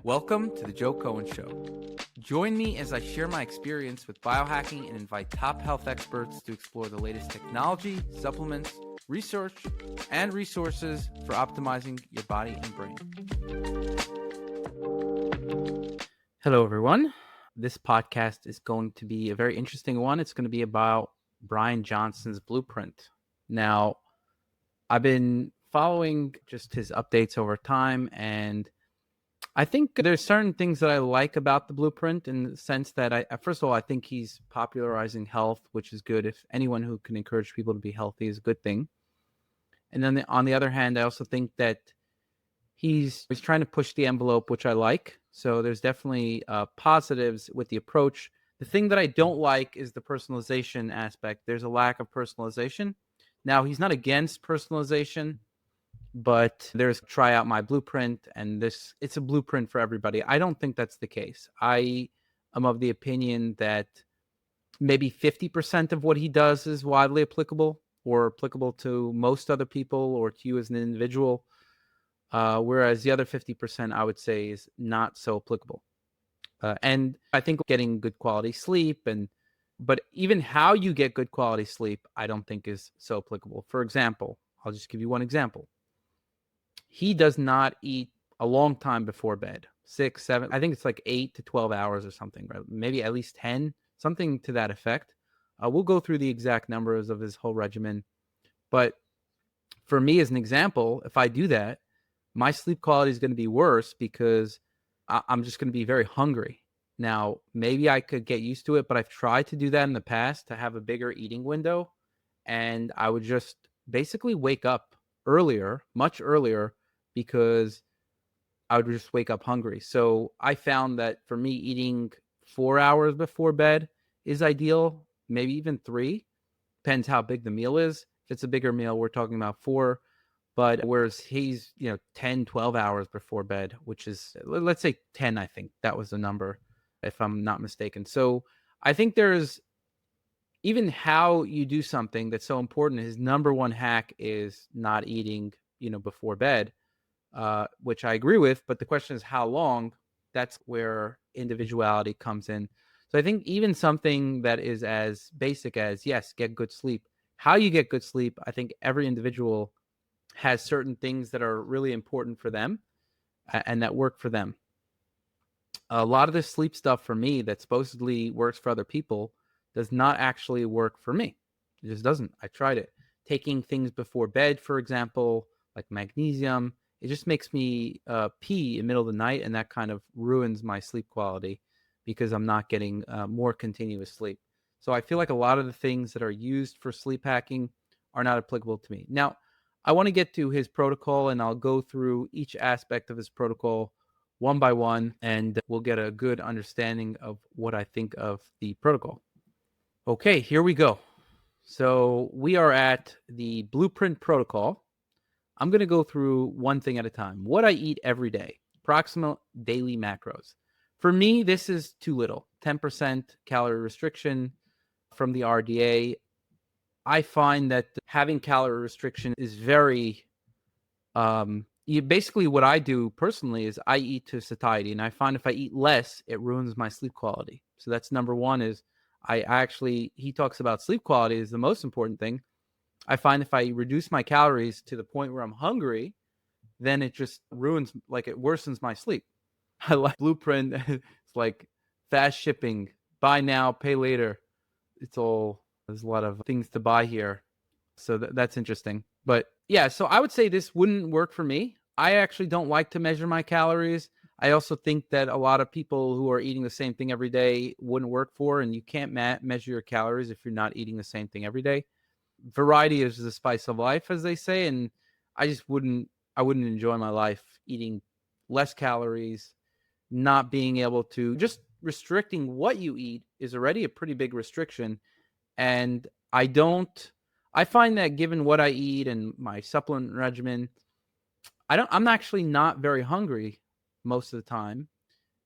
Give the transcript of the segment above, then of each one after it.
Welcome to the Joe Cohen Show. Join me as I share my experience with biohacking and invite top health experts to explore the latest technology, supplements, research, and resources for optimizing your body and brain. Hello, everyone. This podcast is going to be a very interesting one. It's going to be about Bryan Johnson's blueprint. Now, I've been following just his updates over time, and I think there's certain things that I like about the blueprint in the sense that first of all, I think he's popularizing health, which is good. If anyone who can encourage people to be healthy is a good thing. And then on the other hand, I also think that he's trying to push the envelope, which I like. So there's definitely positives with the approach. The thing that I don't like is the personalization aspect. There's a lack of personalization. Now, he's not against personalization, but there's try out my blueprint, and it's a blueprint for everybody. I don't think that's the case. I am of the opinion that maybe 50% of what he does is widely applicable or applicable to most other people or to you as an individual, whereas the other 50% I would say is not so applicable. And I think getting good quality sleep but even how you get good quality sleep, I don't think is so applicable. For example, I'll just give you one example. He does not eat a long time before bed, 6, 7, I think it's like 8 to 12 hours or something, right? Maybe at least 10, something to that effect. We'll go through the exact numbers of his whole regimen. But for me, as an example, if I do that, my sleep quality is going to be worse because I'm just going to be very hungry. Now, maybe I could get used to it, but I've tried to do that in the past to have a bigger eating window. And I would just basically wake up earlier, much earlier, because I would just wake up hungry. So I found that for me, eating 4 hours before bed is ideal, maybe even 3. Depends how big the meal is. If it's a bigger meal, we're talking about 4. But whereas he's, 10, 12 hours before bed, which is, let's say 10, I think that was the number, if I'm not mistaken. So I think there's even how you do something that's so important. His number one hack is not eating, before bed. Which I agree with, but the question is how long. That's where individuality comes in. So I think even something that is as basic as, yes, get good sleep. How you get good sleep, I think every individual has certain things that are really important for them and that work for them. A lot of this sleep stuff for me that supposedly works for other people does not actually work for me. It just doesn't. I tried it. Taking things before bed, for example, like magnesium, it just makes me pee in the middle of the night, and that kind of ruins my sleep quality because I'm not getting more continuous sleep. So I feel like a lot of the things that are used for sleep hacking are not applicable to me. Now, I want to get to his protocol, and I'll go through each aspect of his protocol one by one, and we'll get a good understanding of what I think of the protocol. Okay, here we go. So we are at the blueprint protocol. I'm going to go through one thing at a time. What I eat every day, approximate daily macros. For me, this is too little. 10% calorie restriction from the RDA. I find that having calorie restriction is very, basically what I do personally is I eat to satiety. And I find if I eat less, it ruins my sleep quality. So that's number one is he talks about sleep quality is the most important thing. I find if I reduce my calories to the point where I'm hungry, then it just ruins, like it worsens my sleep. I like blueprint. It's like fast shipping, buy now, pay later. There's a lot of things to buy here. So that's interesting. But yeah, so I would say this wouldn't work for me. I actually don't like to measure my calories. I also think that a lot of people who are eating the same thing every day wouldn't work for, and you can't measure your calories if you're not eating the same thing every day. Variety is the spice of life, as they say, and I wouldn't enjoy my life eating less calories, not being able to, just restricting what you eat is already a pretty big restriction. And I find that given what I eat and my supplement regimen, I'm actually not very hungry most of the time.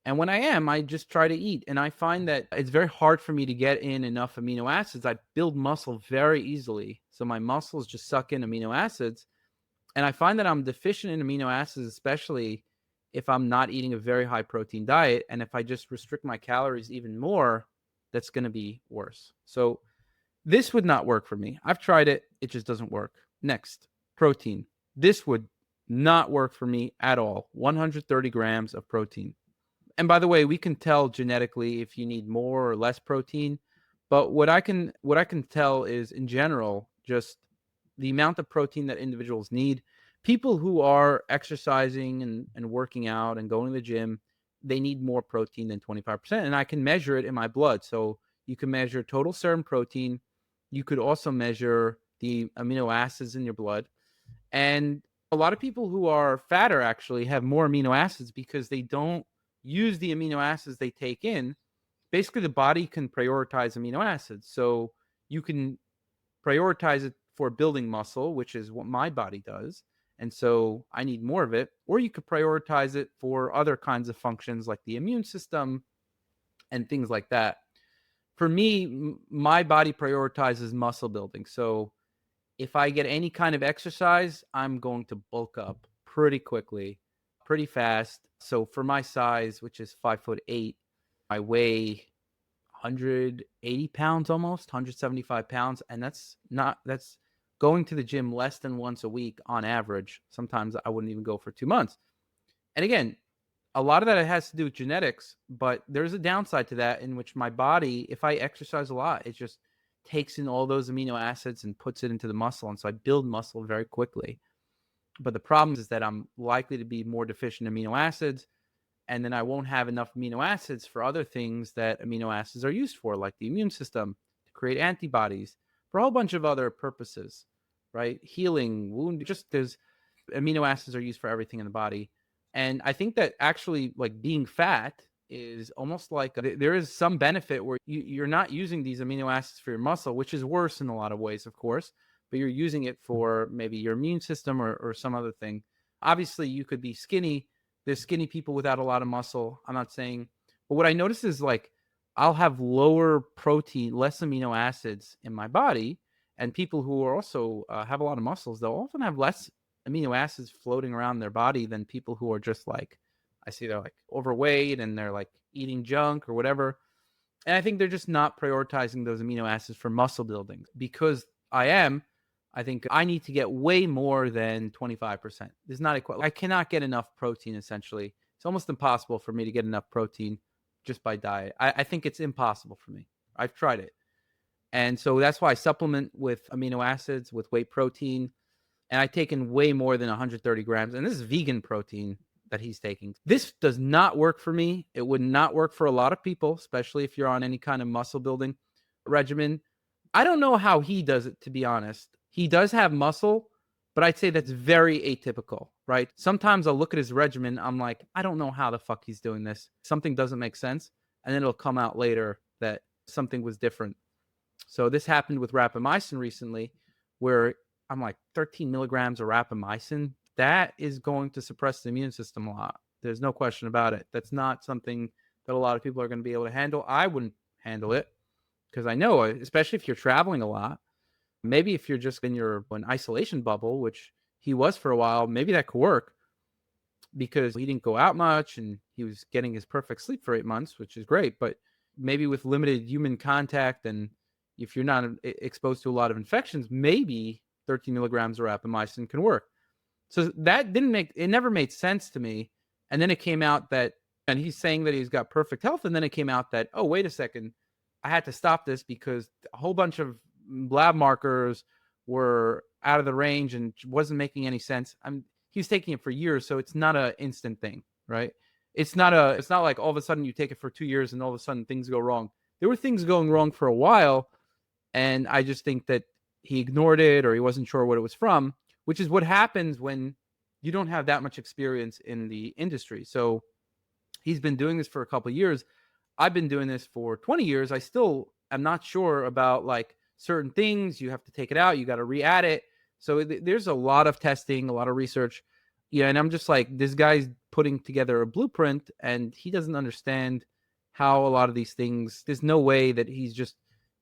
And when I am, I just try to eat. And I find that it's very hard for me to get in enough amino acids. I build muscle very easily. So my muscles just suck in amino acids. And I find that I'm deficient in amino acids, especially if I'm not eating a very high protein diet. And if I just restrict my calories even more, that's going to be worse. So this would not work for me. I've tried it. It just doesn't work. Next, protein. This would not work for me at all. 130 grams of protein. And by the way, we can tell genetically if you need more or less protein. But what I can tell is, in general, just the amount of protein that individuals need. People who are exercising and working out and going to the gym, they need more protein than 25%. And I can measure it in my blood. So you can measure total serum protein. You could also measure the amino acids in your blood. And a lot of people who are fatter actually have more amino acids because they don't use the amino acids they take in. Basically, the body can prioritize amino acids. So you can prioritize it for building muscle, which is what my body does. And so I need more of it. Or you could prioritize it for other kinds of functions like the immune system and things like that. For me, my body prioritizes muscle building. So if I get any kind of exercise, I'm going to bulk up pretty quickly, pretty fast. So for my size, which is 5'8", I weigh 180 pounds, almost 175 pounds. And that's going to the gym less than once a week on average. Sometimes I wouldn't even go for 2 months. And again, a lot of that has to do with genetics, but there's a downside to that in which my body, if I exercise a lot, it just takes in all those amino acids and puts it into the muscle. And so I build muscle very quickly. But the problem is that I'm likely to be more deficient in amino acids. And then I won't have enough amino acids for other things that amino acids are used for, like the immune system, to create antibodies, for a whole bunch of other purposes, right? Healing, wound, just there's amino acids are used for everything in the body. And I think that actually, like, being fat is almost like there is some benefit where you're not using these amino acids for your muscle, which is worse in a lot of ways, of course, but you're using it for maybe your immune system or some other thing. Obviously, you could be skinny. There's skinny people without a lot of muscle. I'm not saying, but what I notice is, like, I'll have lower protein, less amino acids in my body. And people who are also have a lot of muscles, they'll often have less amino acids floating around their body than people who are just like, I see they're like overweight and they're like eating junk or whatever. And I think they're just not prioritizing those amino acids for muscle building. Because I think I need to get way more than 25%. It's not I cannot get enough protein, essentially. It's almost impossible for me to get enough protein just by diet. I think it's impossible for me. I've tried it. And so that's why I supplement with amino acids, with whey protein. And I've taken way more than 130 grams. And this is vegan protein that he's taking. This does not work for me. It would not work for a lot of people, especially if you're on any kind of muscle building regimen. I don't know how he does it, to be honest. He does have muscle, but I'd say that's very atypical, right? Sometimes I'll look at his regimen. I'm like, I don't know how the fuck he's doing this. Something doesn't make sense. And then it'll come out later that something was different. So this happened with rapamycin recently, where I'm like, 13 milligrams of rapamycin, that is going to suppress the immune system a lot. There's no question about it. That's not something that a lot of people are going to be able to handle. I wouldn't handle it because I know, especially if you're traveling a lot, maybe if you're just in an isolation bubble, which he was for a while, maybe that could work because he didn't go out much and he was getting his perfect sleep for 8 months, which is great. But maybe with limited human contact and if you're not exposed to a lot of infections, maybe 13 milligrams of rapamycin can work. So that never made sense to me. And then it came out that, and he's saying that he's got perfect health. And then it came out that, oh, wait a second, I had to stop this because a whole bunch of lab markers were out of the range and wasn't making any sense. He was taking it for years, so it's not an instant thing, right? It's not like all of a sudden you take it for 2 years and all of a sudden things go wrong. There were things going wrong for a while, and I just think that he ignored it or he wasn't sure what it was from, which is what happens when you don't have that much experience in the industry. So he's been doing this for a couple of years. I've been doing this for 20 years. I still am not sure about like certain things. You have to take it out. You got to re-add it. So there's a lot of testing, a lot of research. Yeah, and I'm just like, this guy's putting together a blueprint and he doesn't understand how a lot of these things, there's no way that he's just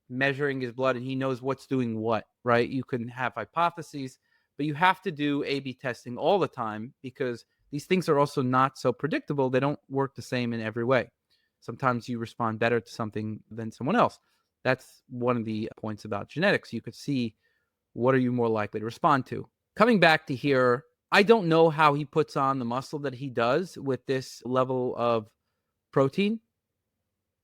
measuring his blood and he knows what's doing what, right? You can have hypotheses, but you have to do A/B testing all the time because these things are also not so predictable. They don't work the same in every way. Sometimes you respond better to something than someone else. That's one of the points about genetics. You could see what are you more likely to respond to. Coming back to here, I don't know how he puts on the muscle that he does with this level of protein.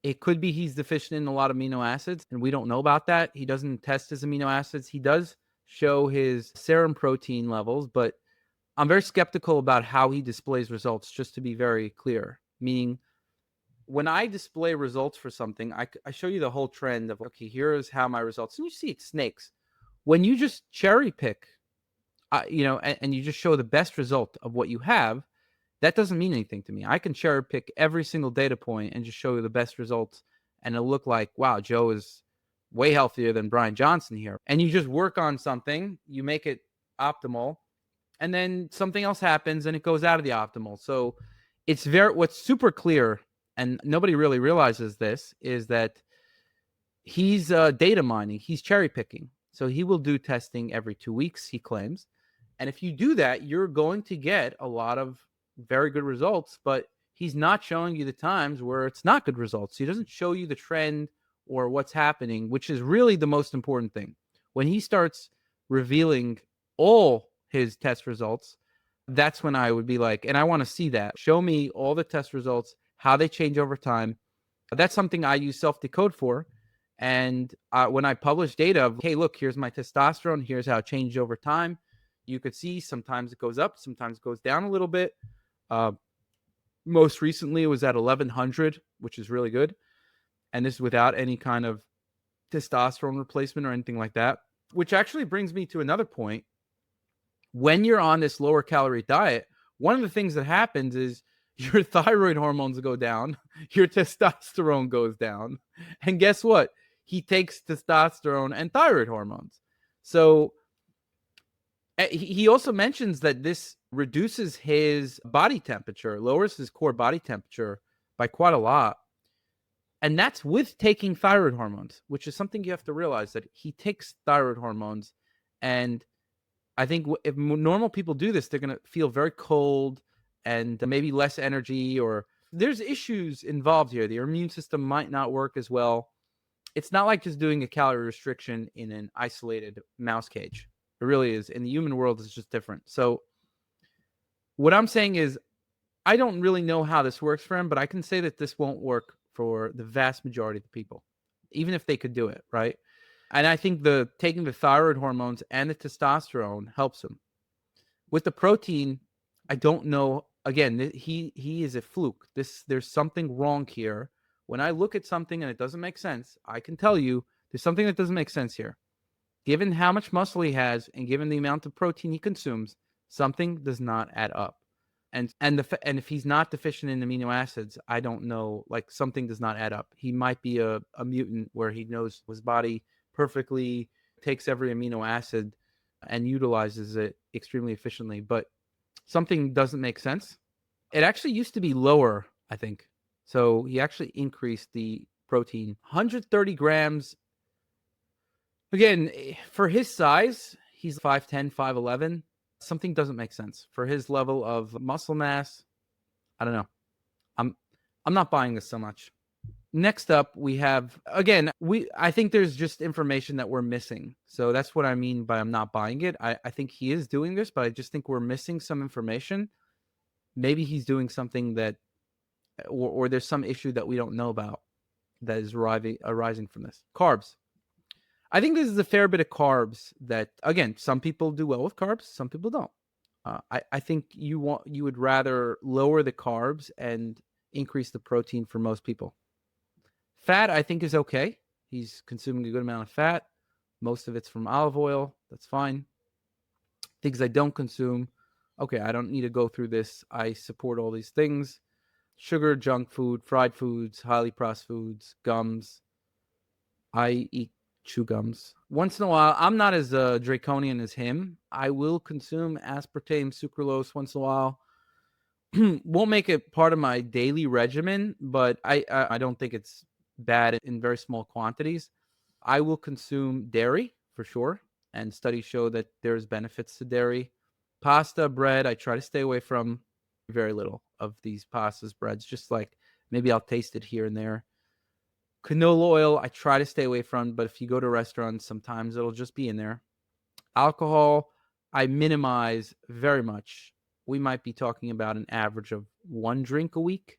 It could be he's deficient in a lot of amino acids, and we don't know about that. He doesn't test his amino acids. He does show his serum protein levels, but I'm very skeptical about how he displays results, just to be very clear. Meaning, when I display results for something, I show you the whole trend of, okay, here's how my results, and you see it snakes. When you just cherry pick, and you just show the best result of what you have, that doesn't mean anything to me. I can cherry pick every single data point and just show you the best results, and it'll look like, wow, Joe is way healthier than Bryan Johnson here. And you just work on something, you make it optimal, and then something else happens and it goes out of the optimal. So it's what's super clear, and nobody really realizes this, is that he's data mining, he's cherry picking. So he will do testing every 2 weeks, he claims. And if you do that, you're going to get a lot of very good results, but he's not showing you the times where it's not good results. He doesn't show you the trend or what's happening, which is really the most important thing. When he starts revealing all his test results, that's when I would be like, and I want to see that. Show me all the test results, how they change over time. That's something I use self-decode for. And when I publish data of, hey, look, here's my testosterone, here's how it changed over time, you could see sometimes it goes up, sometimes it goes down a little bit. Most recently, it was at 1100, which is really good. And this is without any kind of testosterone replacement or anything like that, which actually brings me to another point. When you're on this lower calorie diet, one of the things that happens is your thyroid hormones go down, your testosterone goes down. And guess what? He takes testosterone and thyroid hormones. So he also mentions that this reduces his body temperature, lowers his core body temperature by quite a lot. And that's with taking thyroid hormones, which is something you have to realize, that he takes thyroid hormones. And I think if normal people do this, they're going to feel very cold and maybe less energy, or there's issues involved here. The immune system might not work as well. It's not like just doing a calorie restriction in an isolated mouse cage. It really is. In the human world, it's just different. So what I'm saying is, I don't really know how this works for him, but I can say that this won't work for the vast majority of the people, even if they could do it, right? And I think taking the thyroid hormones and the testosterone helps him. With the protein, I don't know. Again, he is a fluke. There's something wrong here. When I look at something and it doesn't make sense, I can tell you there's something that doesn't make sense here. Given how much muscle he has and given the amount of protein he consumes, something does not add up. And if he's not deficient in amino acids, I don't know, like something does not add up. He might be a mutant where he knows his body perfectly, takes every amino acid and utilizes it extremely efficiently, but something doesn't make sense. It actually used to be lower, I think. So he actually increased the protein 130 grams. Again, for his size, he's 5'10", 5'11". Something doesn't make sense. For his level of muscle mass, I don't know. I'm not buying this so much. Next up, we have, again, I think there's just information that we're missing. So that's what I mean by I'm not buying it. I think he is doing this, but I just think we're missing some information. Maybe he's doing something that, or there's some issue that we don't know about that is arising from this. Carbs. I think this is a fair bit of carbs that, again, some people do well with carbs, some people don't. I think you would rather lower the carbs and increase the protein for most people. Fat, I think, is okay. He's consuming a good amount of fat. Most of it's from olive oil. That's fine. Things I don't consume, okay, I don't need to go through this. I support all these things. Sugar, junk food, fried foods, highly processed foods, gums. I chew gums. Once in a while, I'm not as draconian as him. I will consume aspartame, sucralose once in a while. Won't make it part of my daily regimen, but I don't think it's bad in very small quantities. I will consume dairy for sure, and studies show that there's benefits to dairy. Pasta, bread, I try to stay away from. very little of these pastas, breads, just like maybe I'll taste it here and there. Canola oil, I try to stay away from, but if you go to restaurants, sometimes it'll just be in there. Alcohol, I minimize very much. We might be talking about an average of 1 drink a week.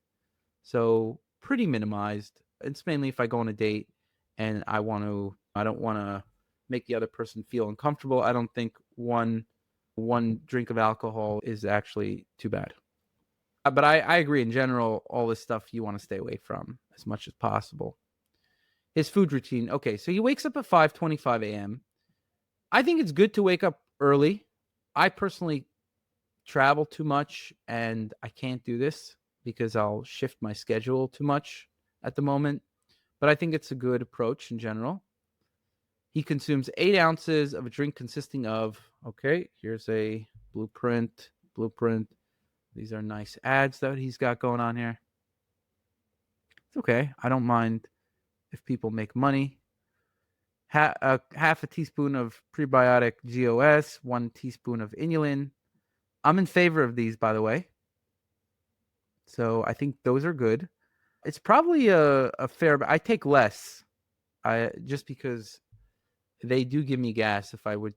So pretty minimized. It's mainly if I go on a date and I don't want to make the other person feel uncomfortable. I don't think one drink of alcohol is actually too bad. But I agree in general, all this stuff you want to stay away from as much as possible. His food routine. Okay, so he wakes up at 5:25 a.m. I think it's good to wake up early. I personally travel too much and I can't do this because I'll shift my schedule too much at the moment. But I think it's a good approach in general. He consumes 8 ounces of a drink consisting of, okay, here's a blueprint. These are nice ads that he's got going on here. It's okay. I don't mind if people make money. Half a teaspoon of prebiotic GOS, 1 teaspoon of inulin. I'm in favor of these, by the way. So I think those are good. It's probably a fair, but I take less. Just because they do give me gas if I were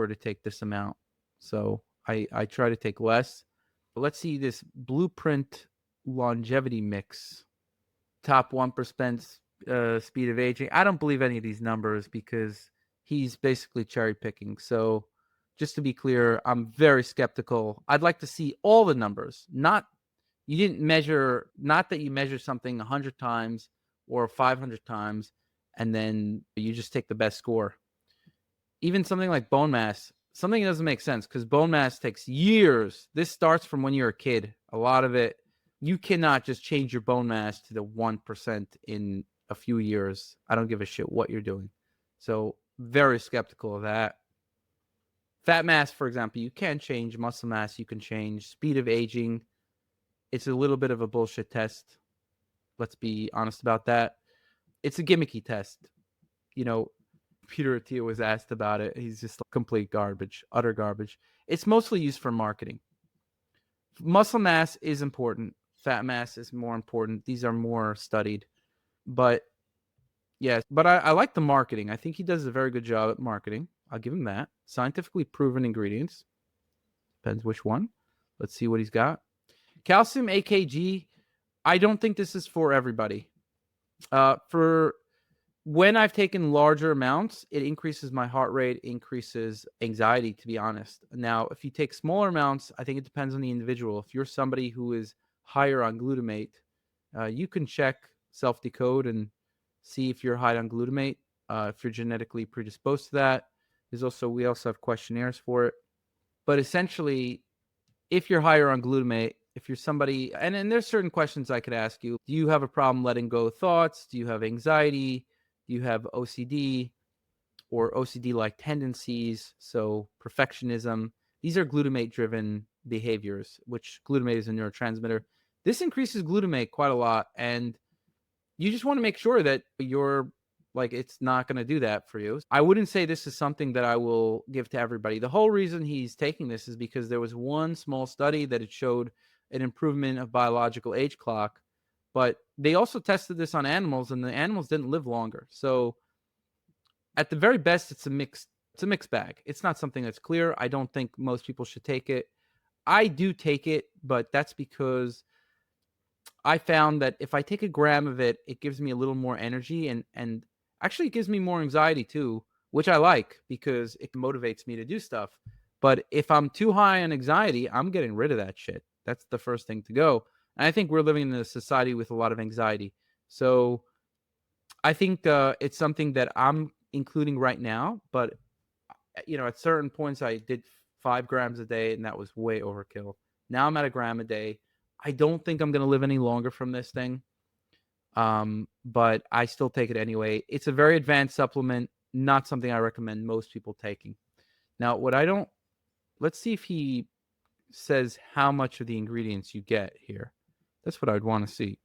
to take this amount. So I try to take less. But let's see this Blueprint longevity mix. Top 1% speed of aging. I don't believe any of these numbers because he's basically cherry picking. So just to be clear, I'm very skeptical. I'd like to see all the numbers, not that you measure something 100 times or 500 times and then you just take the best score. Even something like bone mass, something that doesn't make sense because bone mass takes years. This starts from when you're a kid. A lot of it, you cannot just change your bone mass to the 1% in a few years. I don't give a shit what you're doing. So very skeptical of that. Fat mass, for example, you can change. Muscle mass, you can change. Speed of aging, it's a little bit of a bullshit test. Let's be honest about that. It's a gimmicky test. Peter Attia was asked about it. He's just complete garbage, utter garbage. It's mostly used for marketing. Muscle mass is important. Fat mass is more important. These are more studied. But yes, but I like the marketing. I think he does a very good job at marketing. I'll give him that. Scientifically proven ingredients. Depends which one. Let's see what he's got. Calcium AKG. I don't think this is for everybody. For when I've taken larger amounts, it increases my heart rate, increases anxiety, to be honest. Now, if you take smaller amounts, I think it depends on the individual. If you're somebody who is higher on glutamate, you can check self-decode and see if you're high on glutamate, if you're genetically predisposed to that. We also have questionnaires for it. But essentially, if you're higher on glutamate, if you're somebody, and there's certain questions I could ask you. Do you have a problem letting go of thoughts? Do you have anxiety? Do you have OCD or OCD-like tendencies? So perfectionism. These are glutamate-driven behaviors, which glutamate is a neurotransmitter. This increases glutamate quite a lot, and you just want to make sure that it's not going to do that for you. I wouldn't say this is something that I will give to everybody. The whole reason he's taking this is because there was one small study that it showed an improvement of biological age clock, but they also tested this on animals and the animals didn't live longer. So at the very best, it's a mixed bag. It's not something that's clear. I don't think most people should take it. I do take it, but that's because I found that if I take a gram of it, it gives me a little more energy and actually it gives me more anxiety too, which I like because it motivates me to do stuff. But if I'm too high on anxiety, I'm getting rid of that shit. That's the first thing to go. And I think we're living in a society with a lot of anxiety. So I think it's something that I'm including right now. But, at certain points I did 5 grams a day and that was way overkill. Now I'm at a gram a day. I don't think I'm going to live any longer from this thing. But I still take it anyway. It's a very advanced supplement, not something I recommend most people taking. Now, let's see if he says how much of the ingredients you get here. That's what I'd want to see.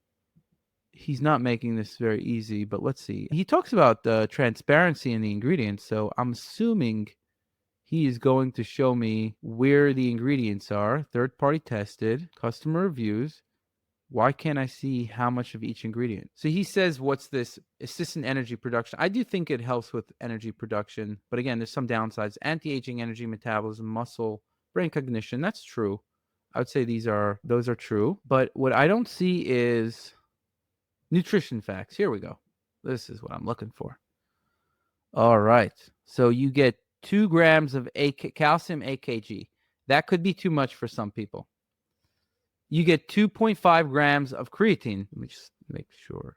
He's not making this very easy, but let's see. He talks about transparency in the ingredients, so I'm assuming he is going to show me where the ingredients are, third-party tested, customer reviews. Why can't I see how much of each ingredient? So he says, what's this? Assistant energy production. I do think it helps with energy production, but again, there's some downsides. Anti-aging, energy metabolism, muscle, brain cognition. That's true. I would say those are true. But what I don't see is nutrition facts. Here we go. This is what I'm looking for. All right. So you get 2 grams of calcium AKG. That could be too much for some people. You get 2.5 grams of creatine. Let me just make sure.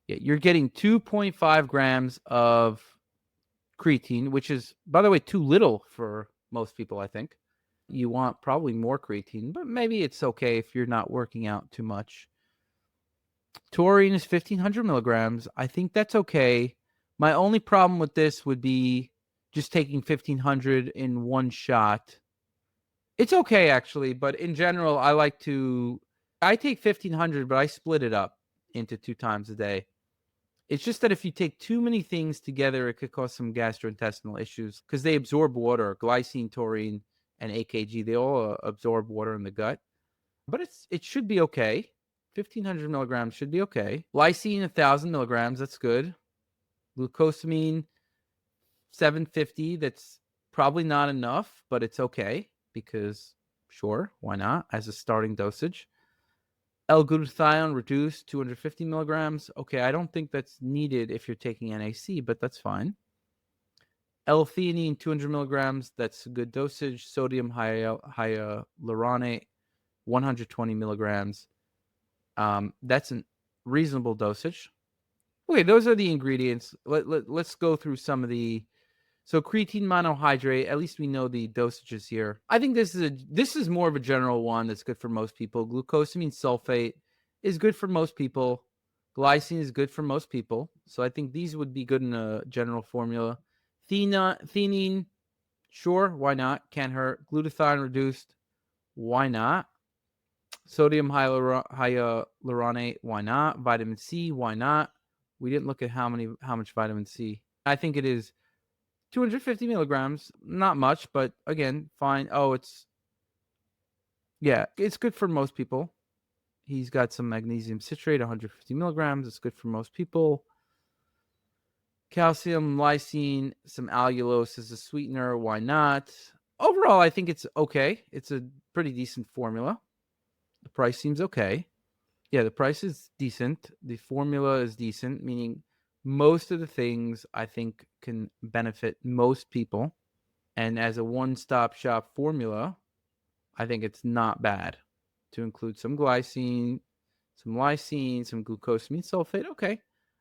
Yeah, you're getting 2.5 grams of creatine, which is, by the way, too little for most people, I think. You want probably more creatine, but maybe it's okay if you're not working out too much. Taurine is 1,500 milligrams. I think that's okay. My only problem with this would be just taking 1,500 in one shot. It's okay, actually, but in general, I take 1,500, but I split it up into 2 times a day. It's just that if you take too many things together, it could cause some gastrointestinal issues because they absorb water. Glycine, taurine, and AKG, they all absorb water in the gut. But it should be okay. 1,500 milligrams should be okay. Lysine, 1,000 milligrams, that's good. Glucosamine, 750, that's probably not enough, but it's okay because, sure, why not, as a starting dosage. L-glutathione reduced, 250 milligrams. Okay, I don't think that's needed if you're taking NAC, but that's fine. L-theanine, 200 milligrams. That's a good dosage. Sodium hyaluronate, 120 milligrams. That's a reasonable dosage. Okay, those are the ingredients. Let's go through some of the. So creatine monohydrate, at least we know the dosages here. I think this is more of a general one that's good for most people. Glucosamine sulfate is good for most people. Glycine is good for most people. So I think these would be good in a general formula. Theanine, sure, why not? Can't hurt. Glutathione reduced, why not? Sodium hyaluronate, why not? Vitamin C, why not? We didn't look at how much vitamin C. I think it is 250 milligrams, not much, but again, fine. Oh, it's good for most people. He's got some magnesium citrate, 150 milligrams. It's good for most people. Calcium, lysine, some allulose as a sweetener. Why not? Overall, I think it's okay. It's a pretty decent formula. The price seems okay. Yeah, the price is decent. The formula is decent, meaning most of the things I think can benefit most people. And as a one-stop shop formula, I think it's not bad to include some glycine, some lysine, some glucosamine sulfate. Okay,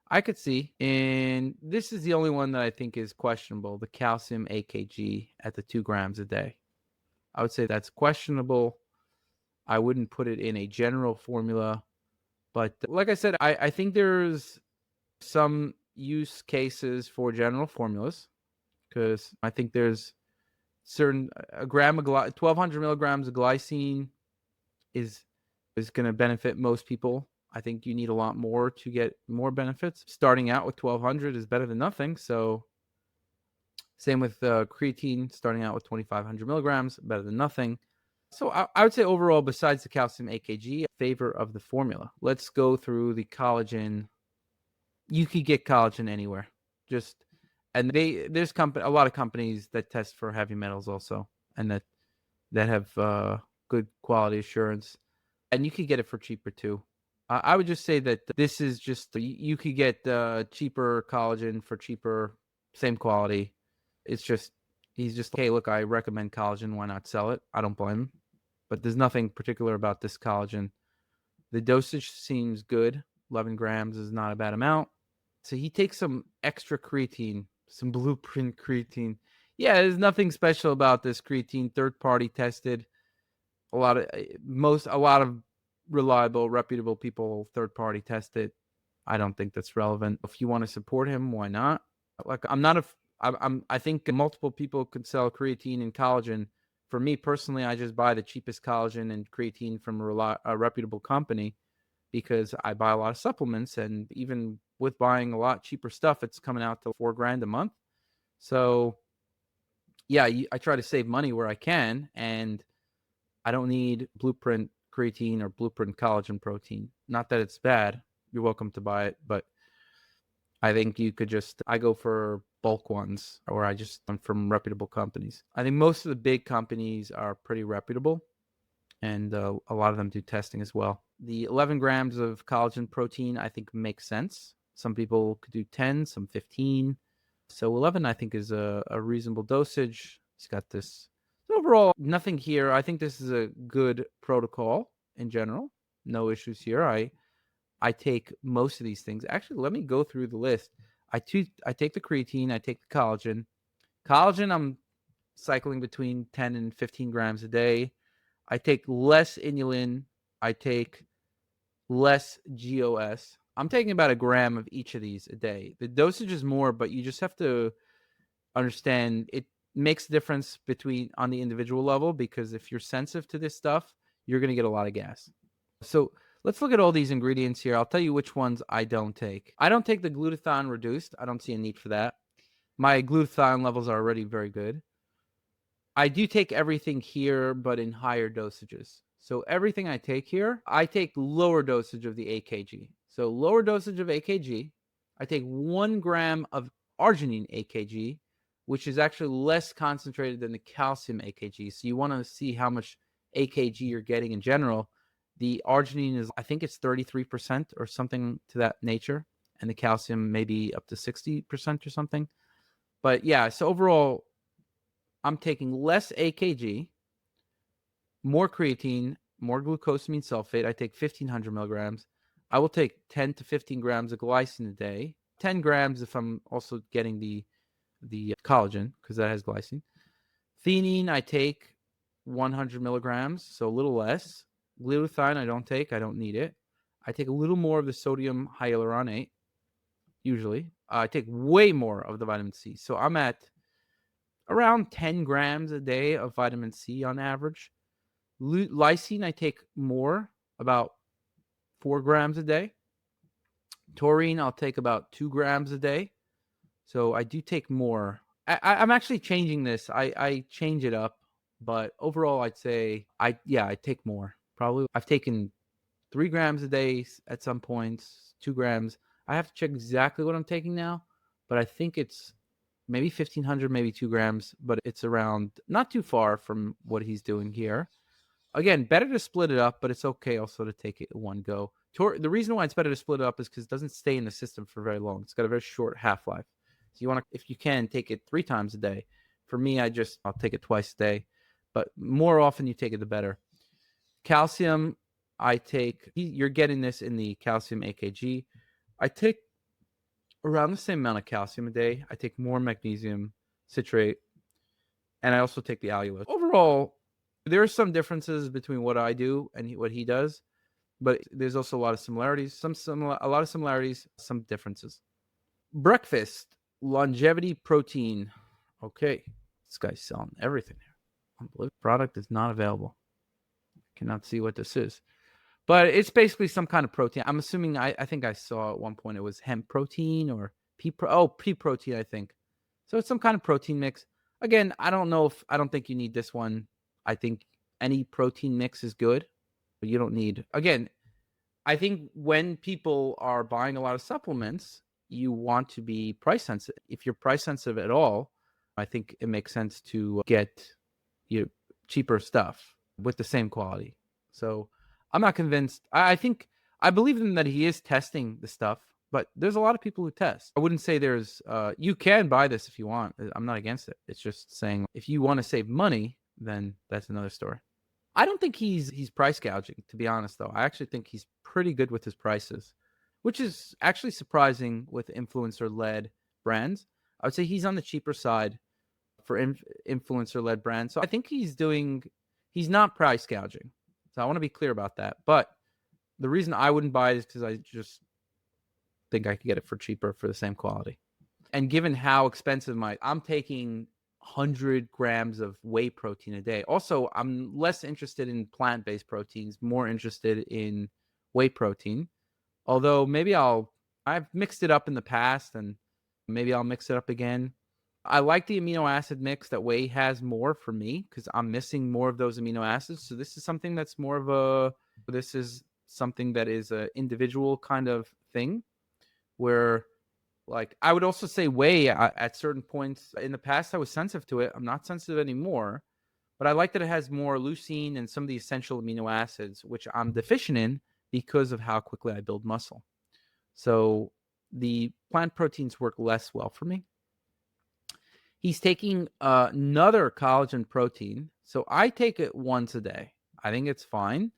I could see. And this is the only one that I think is questionable, the calcium AKG at the 2 grams a day. I would say that's questionable. I wouldn't put it in a general formula. But like I said, I think there's some use cases for general formulas because I think there's certain a gram of 1,200 milligrams of glycine is going to benefit most people. I think you need a lot more to get more benefits. Starting out with 1,200 is better than nothing. So same with creatine, starting out with 2,500 milligrams, better than nothing. So I would say overall, besides the calcium AKG, favor of the formula. Let's go through the collagen. You could get collagen anywhere. And there's a lot of companies that test for heavy metals also, and that have good quality assurance, and you could get it for cheaper too. I would just say that this is just you could get cheaper collagen for cheaper, same quality. It's just he's just hey, look, I recommend collagen. Why not sell it? I don't blame him. But there's nothing particular about this collagen. The dosage seems good. 11 grams is not a bad amount. So he takes some extra creatine, some blueprint creatine. Yeah, there's nothing special about this creatine. Third-party tested. A lot of reliable, reputable people third-party test it. I don't think that's relevant. If you want to support him, why not? Like I think multiple people could sell creatine and collagen. For me personally, I just buy the cheapest collagen and creatine from a reputable company because I buy a lot of supplements, and even with buying a lot cheaper stuff, it's coming out to $4,000 a month. So yeah, I try to save money where I can, and I don't need Blueprint creatine or Blueprint collagen protein. Not that it's bad. You're welcome to buy it, but I think you could I go for bulk ones, or I just from reputable companies. I think most of the big companies are pretty reputable, and a lot of them do testing as well. The 11 grams of collagen protein, I think, makes sense. Some people could do 10, some 15. So 11, I think, is a reasonable dosage. It's got this. So overall, nothing here. I think this is a good protocol in general. No issues here. I take most of these things. Actually, let me go through the list. I take the creatine. I take the collagen. Collagen, I'm cycling between 10 and 15 grams a day. I take less inulin. I take less GOS. I'm taking about a gram of each of these a day. The dosage is more, but you just have to understand it makes a difference on the individual level, because if you're sensitive to this stuff, you're going to get a lot of gas. So let's look at all these ingredients here. I'll tell you which ones I don't take. I don't take the glutathione reduced. I don't see a need for that. My glutathione levels are already very good. I do take everything here, but in higher dosages. So everything I take here, I take lower dosage of the AKG. So lower dosage of AKG, I take 1 gram of arginine AKG, which is actually less concentrated than the calcium AKG. So you want to see how much AKG you're getting in general. The arginine is, I think it's 33% or something to that nature, and the calcium maybe up to 60% or something. But yeah, so overall, I'm taking less AKG, more creatine, more glucosamine sulfate. I take 1,500 milligrams. I will take 10 to 15 grams of glycine a day. 10 grams if I'm also getting the collagen, because that has glycine. Theanine, I take 100 milligrams, so a little less. Glutathione, I don't take. I don't need it. I take a little more of the sodium hyaluronate, usually. I take way more of the vitamin C. So I'm at around 10 grams a day of vitamin C on average. Lysine, I take more, about 4 grams a day. Taurine, I'll take about 2 grams a day. So I do take more. I'm actually changing this. I change it up, but overall, I'd say I take more. Probably I've taken 3 grams a day at some points, 2 grams. I have to check exactly what I'm taking now, but I think it's maybe 1,500, maybe 2 grams, but it's around not too far from what he's doing here. Again, better to split it up, but it's okay also to take it in one go. The reason why it's better to split it up is because it doesn't stay in the system for very long. It's got a very short half-life. So you want to, if you can, take it 3 times a day. For me, I'll take it twice a day, but more often you take it, the better. Calcium, you're getting this in the calcium AKG. I take around the same amount of calcium a day. I take more magnesium citrate, and I also take the allulose. Overall, there are some differences between what I do and what he does, but there's also a lot of similarities. A lot of similarities, some differences. Breakfast longevity protein. Okay, this guy's selling everything here. Unbelievable. Product is not available. Cannot see what this is, but it's basically some kind of protein. I'm assuming. I think I saw at one point it was hemp protein or pea protein. I think so. It's some kind of protein mix. Again, I don't think you need this one. I think any protein mix is good, but you don't need. Again, I think when people are buying a lot of supplements, you want to be price sensitive. If you're price sensitive at all, I think it makes sense to get cheaper stuff with the same quality. So I'm not convinced. I believe in that he is testing the stuff, but there's a lot of people who test. I wouldn't say you can buy this if you want. I'm not against it. It's just saying if you want to save money, then that's another story. I don't think he's price gouging, to be honest, though. I actually think he's pretty good with his prices, which is actually surprising with influencer-led brands. I would say he's on the cheaper side for influencer-led brands. So I think he's not price gouging. So I want to be clear about that. But the reason I wouldn't buy it is because I just think I could get it for cheaper for the same quality. And given how expensive I'm taking 100 grams of whey protein a day. Also, I'm less interested in plant-based proteins, more interested in whey protein. Although maybe I've mixed it up in the past, and maybe I'll mix it up again. I like the amino acid mix that whey has more for me because I'm missing more of those amino acids. So this is something that's more of this is something that is an individual kind of thing where, like, I would also say whey at certain points in the past, I was sensitive to it. I'm not sensitive anymore, but I like that it has more leucine and some of the essential amino acids, which I'm deficient in because of how quickly I build muscle. So the plant proteins work less well for me. He's taking another collagen protein. So I take it once a day. I think it's fine.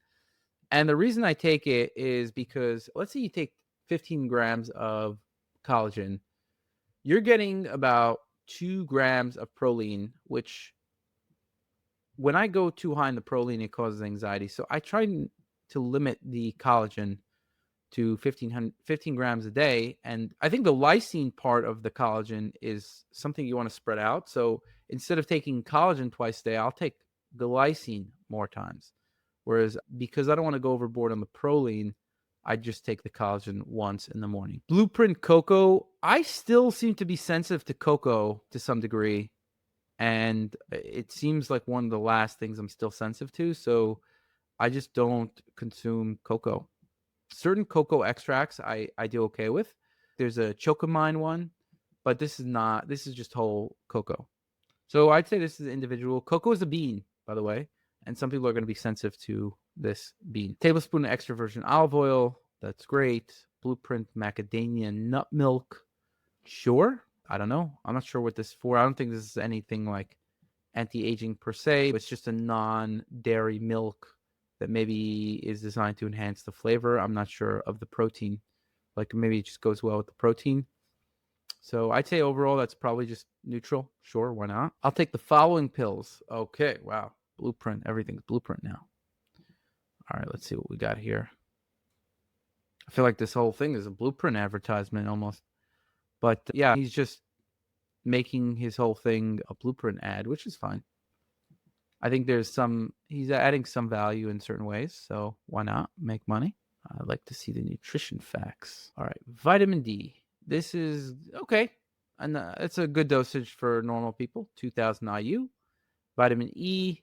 And the reason I take it is because let's say you take 15 grams of collagen, you're getting about 2 grams of proline, which when I go too high in the proline, it causes anxiety. So I try to limit the collagen to 15 grams a day. And I think the lysine part of the collagen is something you want to spread out. So instead of taking collagen twice a day, I'll take glycine more times. Whereas because I don't want to go overboard on the proline, I just take the collagen once in the morning. Blueprint cocoa, I still seem to be sensitive to cocoa to some degree. And it seems like one of the last things I'm still sensitive to. So I just don't consume cocoa. Certain cocoa extracts I do okay with. There's a chocomine one, but this is just whole cocoa. So I'd say this is individual. Cocoa is a bean, by the way, and some people are going to be sensitive to this bean. Tablespoon of extra virgin olive oil, that's great. Blueprint macadamia nut milk, sure. I don't know. I'm not sure what this is for. I don't think this is anything like anti-aging per se. It's just a non-dairy milk that maybe is designed to enhance the flavor. I'm not sure of the protein. Like maybe it just goes well with the protein. So I'd say overall that's probably just neutral. Sure, why not? I'll take the following pills. Okay, wow. Blueprint. Everything's Blueprint now. All right, let's see what we got here. I feel like this whole thing is a Blueprint advertisement almost. But yeah, he's just making his whole thing a Blueprint ad, which is fine. I think he's adding some value in certain ways. So why not make money? I'd like to see the nutrition facts. All right, vitamin D. This is okay. And it's a good dosage for normal people, 2,000 IU. Vitamin E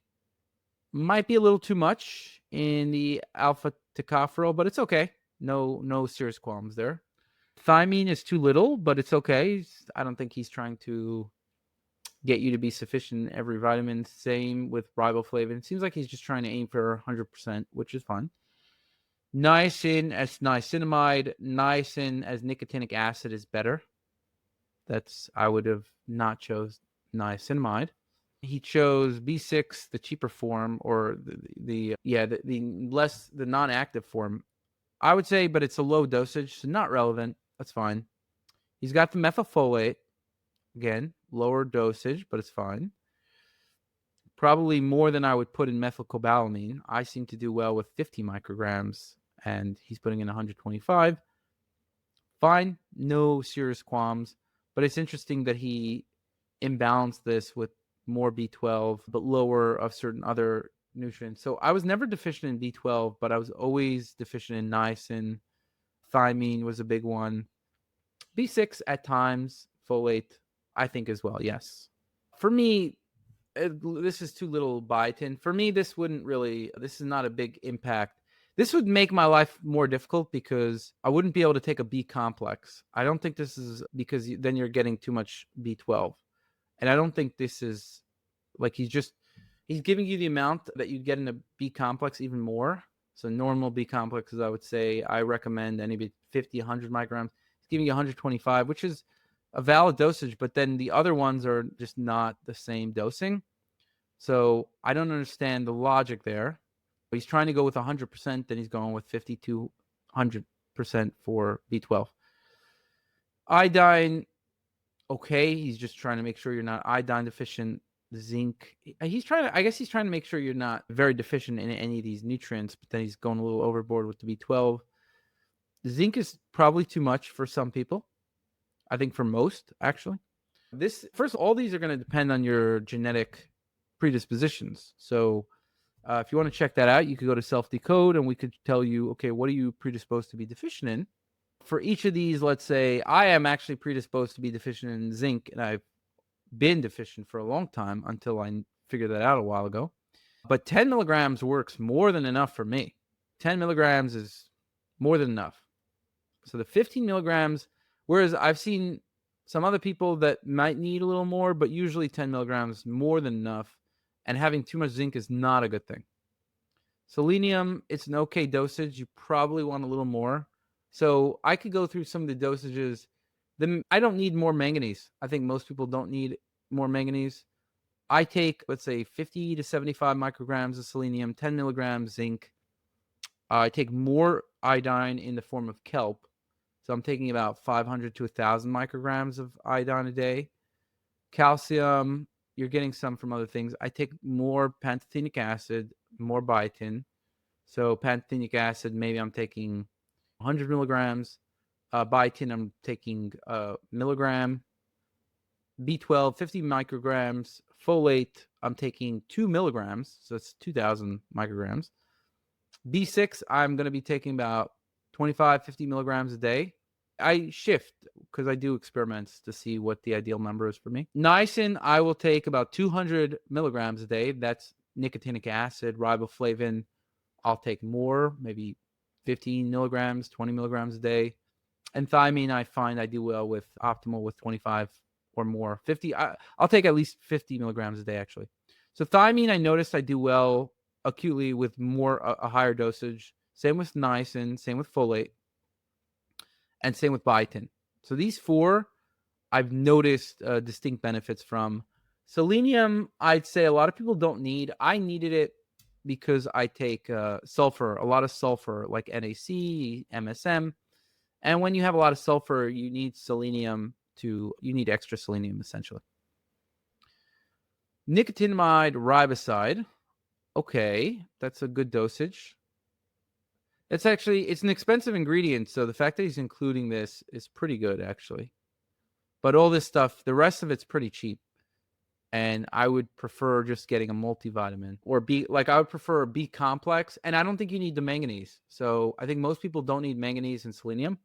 might be a little too much in the alpha tocopherol, but it's okay. No serious qualms there. Thiamine is too little, but it's okay. I don't think he's trying to get you to be sufficient in every vitamin. Same with riboflavin. It seems like he's just trying to aim for 100%, which is fine. Niacin as niacinamide. Niacin as nicotinic acid is better. I would have not chose niacinamide. He chose B6, the cheaper form, or the non-active form. I would say, but it's a low dosage, so not relevant. That's fine. He's got the methylfolate. Again, lower dosage, but it's fine. Probably more than I would put in methylcobalamin. I seem to do well with 50 micrograms, and he's putting in 125. Fine, no serious qualms. But it's interesting that he imbalanced this with more B12, but lower of certain other nutrients. So I was never deficient in B12, but I was always deficient in niacin. Thiamine was a big one. B6 at times, folate, I think as well, yes. For me, this is too little biotin. For me, this is not a big impact. This would make my life more difficult because I wouldn't be able to take a B complex. I don't think this is because then you're getting too much B12. And I don't think this is like he's giving you the amount that you get in a B complex even more. So normal B complexes, I would say I recommend any 50, 100 micrograms. He's giving you 125, which is a valid dosage, but then the other ones are just not the same dosing. So I don't understand the logic there. He's trying to go with 100%, then he's going with 50 to 100% for B12. Iodine, okay. He's just trying to make sure you're not iodine deficient. Zinc, I guess he's trying to make sure you're not very deficient in any of these nutrients, but then he's going a little overboard with the B12. Zinc is probably too much for some people. I think for most, actually. All these are going to depend on your genetic predispositions. So if you want to check that out, you could go to Self-Decode and we could tell you, okay, what are you predisposed to be deficient in? For each of these, let's say I am actually predisposed to be deficient in zinc, and I've been deficient for a long time until I figured that out a while ago. But 10 milligrams works more than enough for me. 10 milligrams is more than enough. So the 15 milligrams, whereas I've seen some other people that might need a little more, but usually 10 milligrams more than enough. And having too much zinc is not a good thing. Selenium, it's an okay dosage. You probably want a little more. So I could go through some of the dosages. I don't need more manganese. I think most people don't need more manganese. I take, let's say, 50 to 75 micrograms of selenium, 10 milligrams zinc. I take more iodine in the form of kelp. So I'm taking about 500 to 1,000 micrograms of iodine a day. Calcium, you're getting some from other things. I take more pantothenic acid, more biotin. So pantothenic acid, maybe I'm taking 100 milligrams. Biotin, I'm taking a milligram. B12, 50 micrograms. Folate, I'm taking 2 milligrams. So it's 2,000 micrograms. B6, I'm going to be taking about 25, 50 milligrams a day. I shift because I do experiments to see what the ideal number is for me. Niacin, I will take about 200 milligrams a day. That's nicotinic acid, riboflavin. I'll take more, maybe 15 milligrams, 20 milligrams a day. And thiamine, I find I do well with optimal with 25 or more. 50, I'll take at least 50 milligrams a day, actually. So thiamine, I noticed I do well acutely with a higher dosage. Same with niacin, same with folate, and same with biotin. So these four, I've noticed distinct benefits from. Selenium, I'd say a lot of people don't need. I needed it because I take sulfur, a lot of sulfur, like NaC, MSM. And when you have a lot of sulfur, you need you need extra selenium, essentially. Nicotinamide riboside. Okay, that's a good dosage. It's an expensive ingredient, so the fact that he's including this is pretty good, actually. But all this stuff, the rest of it's pretty cheap. And I would prefer just getting a multivitamin or I would prefer a B complex. And I don't think you need the manganese. So I think most people don't need manganese and selenium.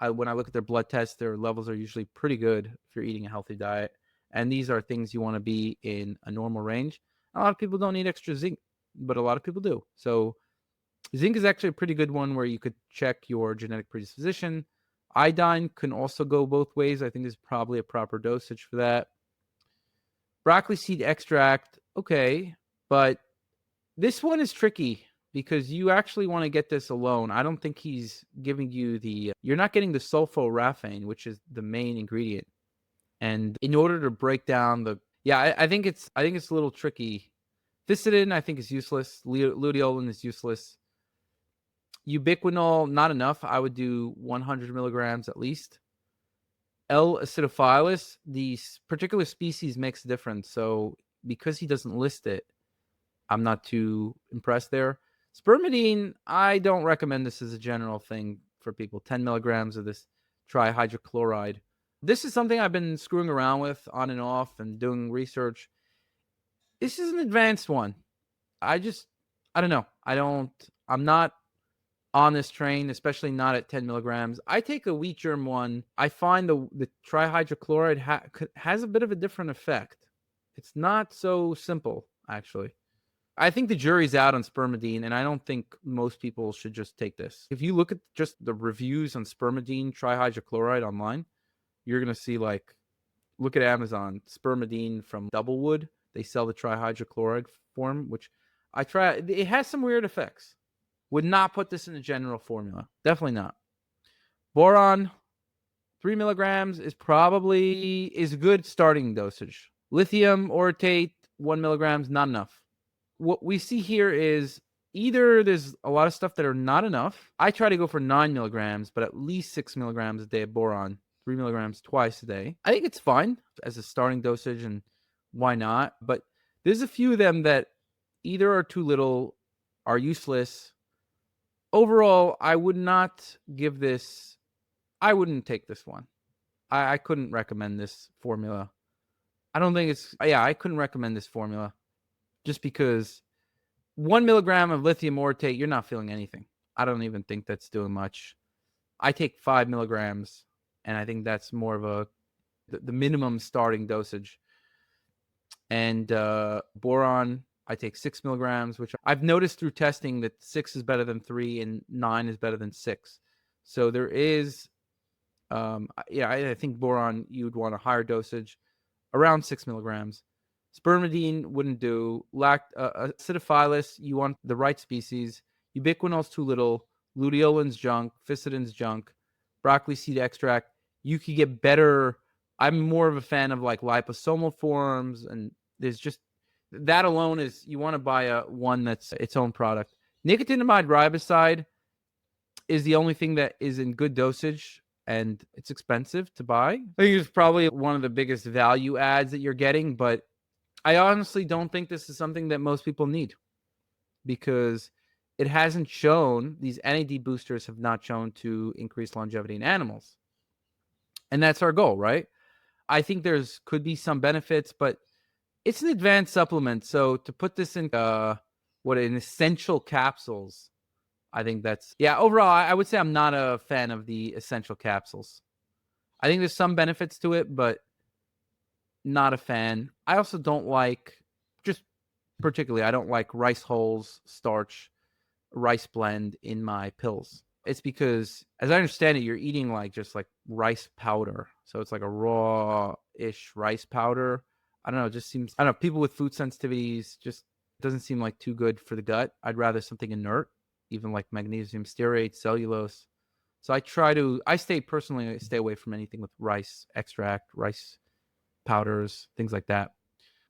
When I look at their blood tests, their levels are usually pretty good if you're eating a healthy diet. And these are things you want to be in a normal range. A lot of people don't need extra zinc, but a lot of people do. So zinc is actually a pretty good one where you could check your genetic predisposition. Iodine can also go both ways. I think there's probably a proper dosage for that. Broccoli seed extract, okay, but this one is tricky because you actually want to get this alone. I don't think he's giving you you're not getting the sulforaphane, which is the main ingredient. And in order to break down I think it's a little tricky. Ficodin, I think, is useless. Luteolin is useless. Ubiquinol, not enough. I would do 100 milligrams at least. L. acidophilus, the particular species makes a difference. So because he doesn't list it, I'm not too impressed there. Spermidine, I don't recommend this as a general thing for people. 10 milligrams of this trihydrochloride. This is something I've been screwing around with on and off and doing research. This is an advanced one. I don't know. I'm not on this train, especially not at 10 milligrams. I take a wheat germ one. I find the trihydrochloride has a bit of a different effect. It's not so simple, actually. I think the jury's out on spermidine, and I don't think most people should just take this. If you look at just the reviews on spermidine trihydrochloride online, you're going to see, look at Amazon, spermidine from Doublewood. They sell the trihydrochloride form, which I try. It has some weird effects. Would not put this in a general formula. Definitely not. Boron, 3 milligrams is a good starting dosage. Lithium orotate, 1 milligrams, not enough. What we see here is either there's a lot of stuff that are not enough. I try to go for 9 milligrams, but at least 6 milligrams a day of boron, 3 milligrams twice a day. I think it's fine as a starting dosage, and why not? But there's a few of them that either are too little, are useless. Overall, I would not give this. I wouldn't take this one. I couldn't recommend this formula. I don't think it's. Yeah, I couldn't recommend this formula just because 1 milligram of lithium orotate, you're not feeling anything. I don't even think that's doing much. I take 5 milligrams, and I think that's more of the minimum starting dosage. And boron, I take 6 milligrams, which I've noticed through testing that 6 is better than 3 and 9 is better than 6. So there is, I think boron, you'd want a higher dosage, around 6 milligrams. Spermidine wouldn't do. Acidophilus, you want the right species. Ubiquinol's too little. Lutiolin's junk. Ficodin's junk. Broccoli seed extract. You could get better. I'm more of a fan of like liposomal forms, and there's just that alone is you want to buy one that's its own product. Nicotinamide riboside is the only thing that is in good dosage, and it's expensive to buy. I think it's probably one of the biggest value adds that you're getting, but I honestly don't think this is something that most people need because it hasn't shown, these NAD boosters have not shown to increase longevity in animals. And that's our goal, right? I think there's could be some benefits, but it's an advanced supplement. So to put this in in essential capsules, I think that's, overall, I would say I'm not a fan of the essential capsules. I think there's some benefits to it, but not a fan. I also don't like, just particularly, I don't like rice hulls, starch, rice blend in my pills. It's because, as I understand it, you're eating like just like rice powder. So it's like a raw-ish rice powder. I don't know, it just seems, I don't know, people with food sensitivities just doesn't seem like too good for the gut. I'd rather something inert, even like magnesium stearate, cellulose. So I stay away from anything with rice extract, rice powders, things like that.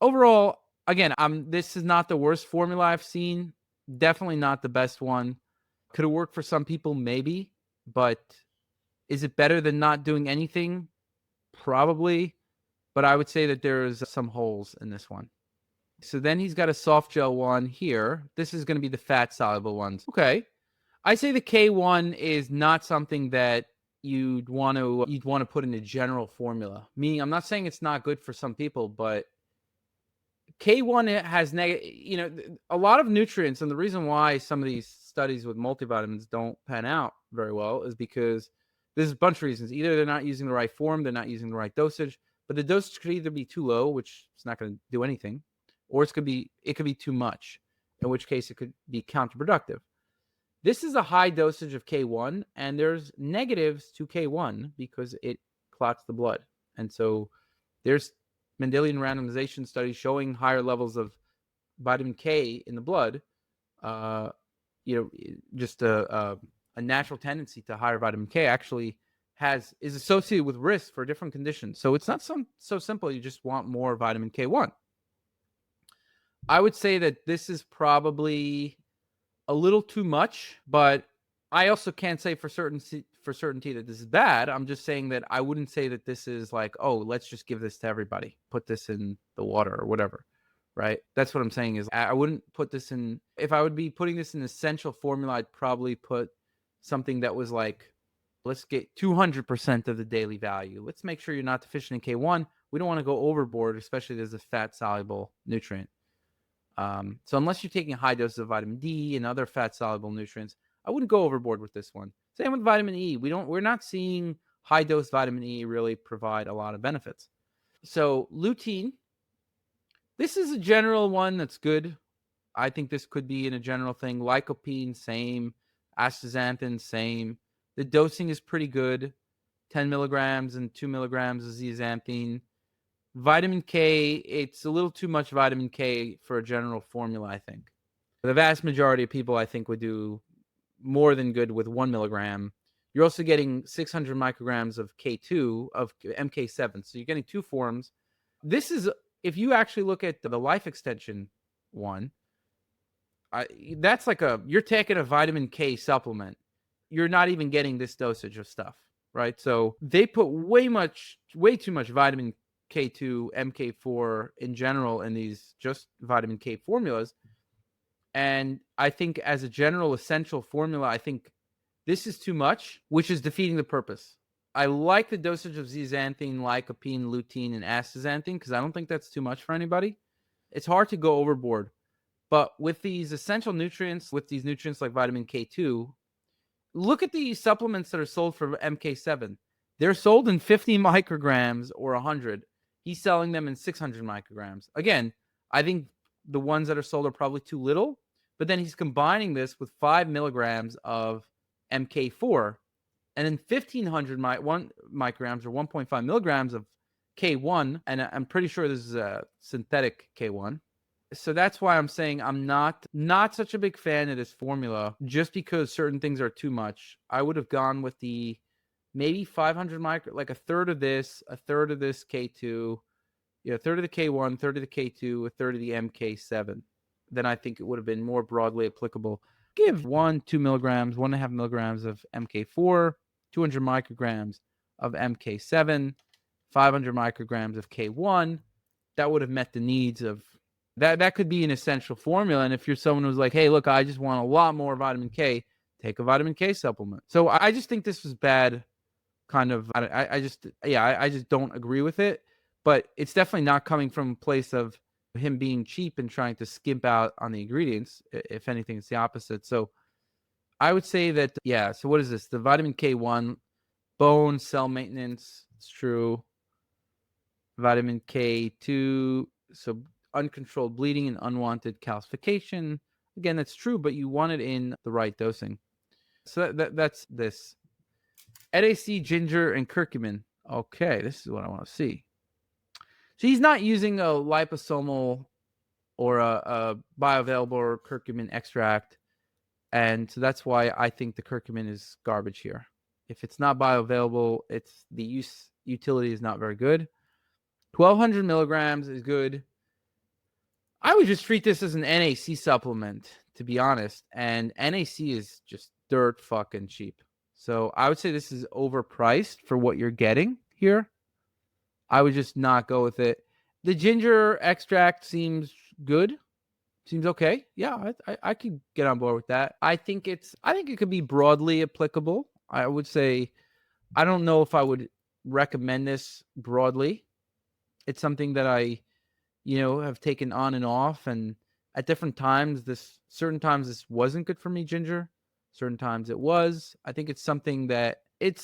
Overall, again, this is not the worst formula I've seen. Definitely not the best one. Could it work for some people? Maybe. But is it better than not doing anything? Probably. But I would say that there's some holes in this one. So then he's got a soft gel one here. This is going to be the fat soluble ones. Okay. I say the K1 is not something that you'd want to put in a general formula. Meaning, I'm not saying it's not good for some people, but K1 has a lot of nutrients, and the reason why some of these studies with multivitamins don't pan out very well is because there's a bunch of reasons. Either they're not using the right form, they're not using the right dosage, but the dosage could either be too low, which is not going to do anything, or it could be too much, in which case it could be counterproductive. This is a high dosage of K1, and there's negatives to K1 because it clots the blood. And so there's Mendelian randomization studies showing higher levels of vitamin K in the blood. Just a natural tendency to higher vitamin K actually is associated with risk for different conditions. So it's not so simple. You just want more vitamin K1. I would say that this is probably a little too much, but I also can't say for certainty that this is bad. I'm just saying that I wouldn't say that this is like, oh, let's just give this to everybody. Put this in the water or whatever, right? That's what I'm saying is I wouldn't put this in. If I would be putting this in essential formula, I'd probably put something that was like, let's get 200% of the daily value. Let's make sure you're not deficient in K1. We don't want to go overboard, especially as a fat-soluble nutrient. So unless you're taking high doses of vitamin D and other fat-soluble nutrients, I wouldn't go overboard with this one. Same with vitamin E. We're not seeing high-dose vitamin E really provide a lot of benefits. So lutein, this is a general one that's good. I think this could be in a general thing. Lycopene, same. Astaxanthin, same. The dosing is pretty good. 10 milligrams and 2 milligrams of zeaxanthine. Vitamin K, it's a little too much vitamin K for a general formula, I think. The vast majority of people, I think, would do more than good with 1 milligram. You're also getting 600 micrograms of K2, of MK7. So you're getting two forms. This is, if you actually look at the life extension one, that's like you're taking a vitamin K supplement. You're not even getting this dosage of stuff, right? So they put way too much vitamin K2, MK4 in general in these just vitamin K formulas. And I think as a general essential formula, I think this is too much, which is defeating the purpose. I like the dosage of zeaxanthine, lycopene, lutein, and astaxanthin because I don't think that's too much for anybody. It's hard to go overboard. But with these essential nutrients, with these nutrients like vitamin K2, look at the supplements that are sold for MK7. They're sold in 50 micrograms or 100. He's selling them in 600 micrograms. Again, I think the ones that are sold are probably too little, but then he's combining this with 5 milligrams of MK4 and then 1,500 micrograms or 1.5 milligrams of K1. And I'm pretty sure this is a synthetic K1. So that's why I'm saying I'm not such a big fan of this formula just because certain things are too much. I would have gone with the maybe 500 micro, like a third of this K2, a third of the K1, third of the K2, a third of the MK7. Then I think it would have been more broadly applicable. Give 2 milligrams, 1.5 milligrams of MK4, 200 micrograms of MK7, 500 micrograms of K1. That would have met the needs of that could be an essential formula. And if you're someone who's like, hey, look, I just want a lot more vitamin K, take a vitamin K supplement. So I just think this was bad. Kind of, I just don't agree with it. But it's definitely not coming from a place of him being cheap and trying to skimp out on the ingredients. If anything, it's the opposite. So I would say that, yeah. So what is this? The vitamin K1, bone cell maintenance. It's true. Vitamin K2, so uncontrolled bleeding and unwanted calcification. Again, that's true, but you want it in the right dosing. So that's this. NAC, ginger, and curcumin. Okay, this is what I want to see. So he's not using a liposomal or a bioavailable or curcumin extract. And so that's why I think the curcumin is garbage here. If it's not bioavailable, it's the utility is not very good. 1,200 milligrams is good. I would just treat this as an NAC supplement, to be honest. And NAC is just dirt fucking cheap. So I would say this is overpriced for what you're getting here. I would just not go with it. The ginger extract seems good. Seems okay. Yeah, I could get on board with that. I think it could be broadly applicable. I would say I don't know if I would recommend this broadly. It's something that I, have taken on and off, and at different times certain times this wasn't good for me, ginger. Certain times it was. I think it's something that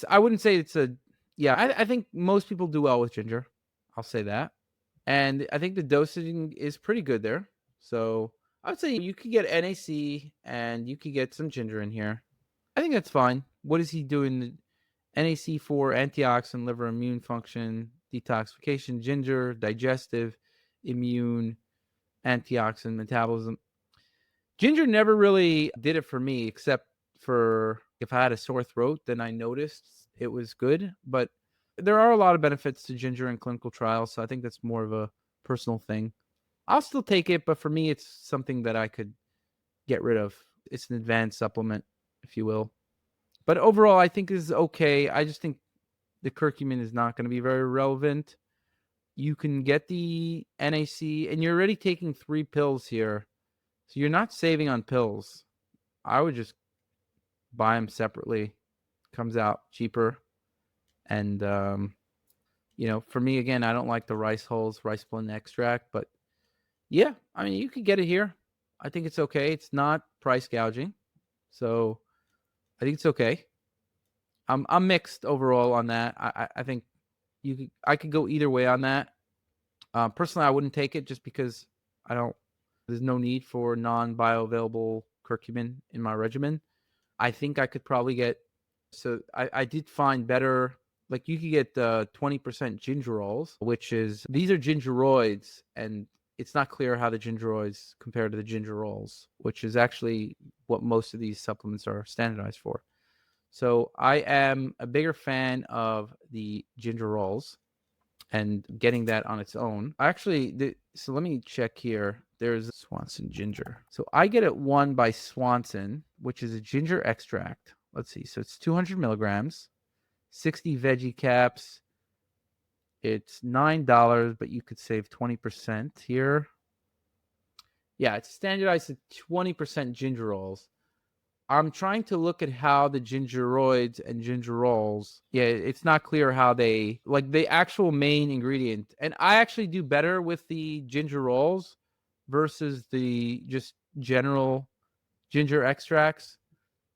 I wouldn't say it's I think most people do well with ginger. I'll say that. And I think the dosing is pretty good there. So I would say you could get NAC and you could get some ginger in here. I think that's fine. What is he doing? NAC for antioxidant, liver immune function, detoxification, ginger, digestive, immune, antioxidant, metabolism. Ginger never really did it for me, except for if I had a sore throat, then I noticed it was good. But there are a lot of benefits to ginger in clinical trials, so I think that's more of a personal thing. I'll still take it, but for me, it's something that I could get rid of. It's an advanced supplement, if you will. But overall, I think is okay. I just think the curcumin is not going to be very relevant. You can get the NAC, and you're already taking 3 pills here. So you're not saving on pills. I would just buy them separately. Comes out cheaper. And, for me, again, I don't like the rice blend extract. But, yeah, I mean, you could get it here. I think it's okay. It's not price gouging. So I think it's okay. I'm mixed overall on that. I think I could go either way on that. Personally, I wouldn't take it just because there's no need for non-bioavailable curcumin in my regimen. I think I could probably get, so I did find better, like you could get 20% gingerols, these are gingeroids, and it's not clear how the gingeroids compare to the gingerols, which is actually what most of these supplements are standardized for. So I am a bigger fan of the gingerols and getting that on its own. So let me check here. There's Swanson ginger. So I get it one by Swanson, which is a ginger extract. Let's see. So it's 200 milligrams, 60 veggie caps. It's $9, but you could save 20% here. Yeah, it's standardized at 20% gingerols. I'm trying to look at how the gingeroids and gingerols, it's not clear how they, like the actual main ingredient. And I actually do better with the gingerols versus the just general ginger extracts.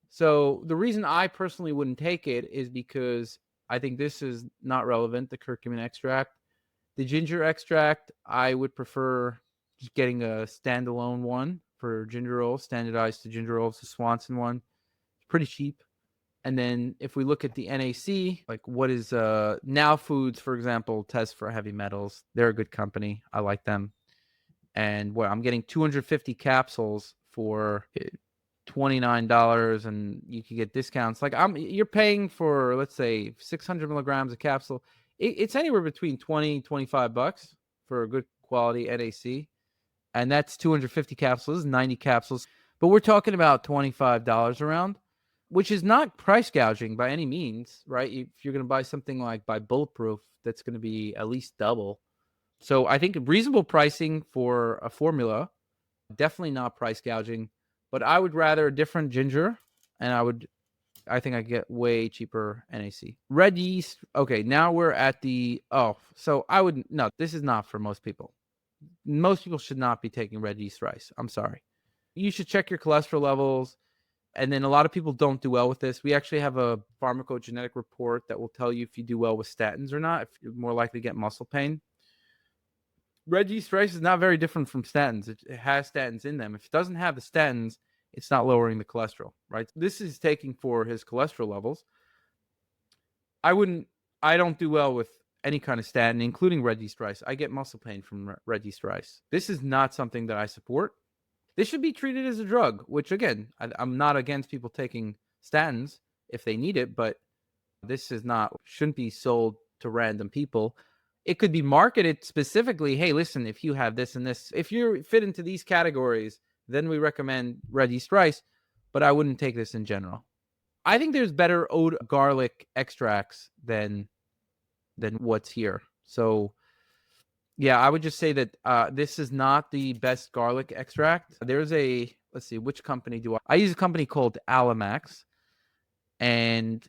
So the reason I personally wouldn't take it is because I think this is not relevant, the curcumin extract. The ginger extract, I would prefer just getting a standalone one for ginger ale, standardized to ginger ale. It's the Swanson one. It's pretty cheap. And then if we look at the NAC, like what is Now Foods, for example, test for heavy metals. They're a good company. I like them. And I'm getting 250 capsules for $29, and you can get discounts. Like you're paying for, let's say, 600 milligrams a capsule. It's anywhere between $20-$25 for a good quality NAC, and that's 250 capsules, 90 capsules. But we're talking about $25 around, which is not price gouging by any means, right? If you're going to buy something like by Bulletproof, that's going to be at least double. So I think reasonable pricing for a formula, definitely not price gouging, but I would rather a different ginger, and I think I get way cheaper NAC. Red yeast. Okay, now we're at no, this is not for most people. Most people should not be taking red yeast rice. I'm sorry. You should check your cholesterol levels. And then a lot of people don't do well with this. We actually have a pharmacogenetic report that will tell you if you do well with statins or not, if you're more likely to get muscle pain. Red yeast rice is not very different from statins. It has statins in them. If it doesn't have the statins, it's not lowering the cholesterol, right? This is taking for his cholesterol levels. I don't do well with any kind of statin, including red yeast rice. I get muscle pain from red yeast rice. This is not something that I support. This should be treated as a drug, which, again, I'm not against people taking statins if they need it, but this shouldn't be sold to random people. It could be marketed specifically, hey, listen, if you have this and this, if you fit into these categories, then we recommend red yeast rice, but I wouldn't take this in general. I think there's better oat garlic extracts than what's here. So yeah, I would just say that this is not the best garlic extract. There's let's see, which company do I use a company called Alamax, and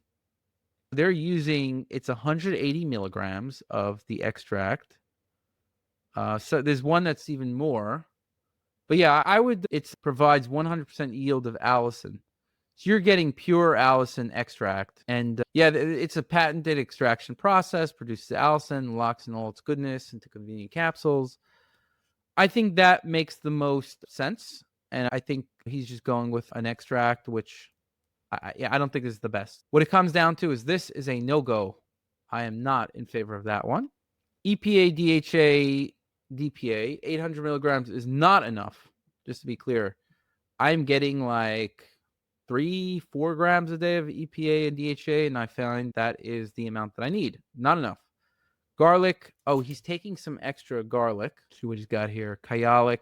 they're using, it's 180 milligrams of the extract. So there's one that's even more. But yeah, it provides 100% yield of allicin. So you're getting pure allicin extract. And it's a patented extraction process, produces allicin, locks in all its goodness into convenient capsules. I think that makes the most sense. And I think he's just going with an extract, which I don't think is the best. What it comes down to is this is a no-go. I am not in favor of that one. EPA, DHA, DPA, 800 milligrams is not enough, just to be clear. I'm getting like 3-4 grams a day of EPA and DHA, and I find that is the amount that I need. Not enough. Garlic. Oh, he's taking some extra garlic. See what he's got here. Kyolic.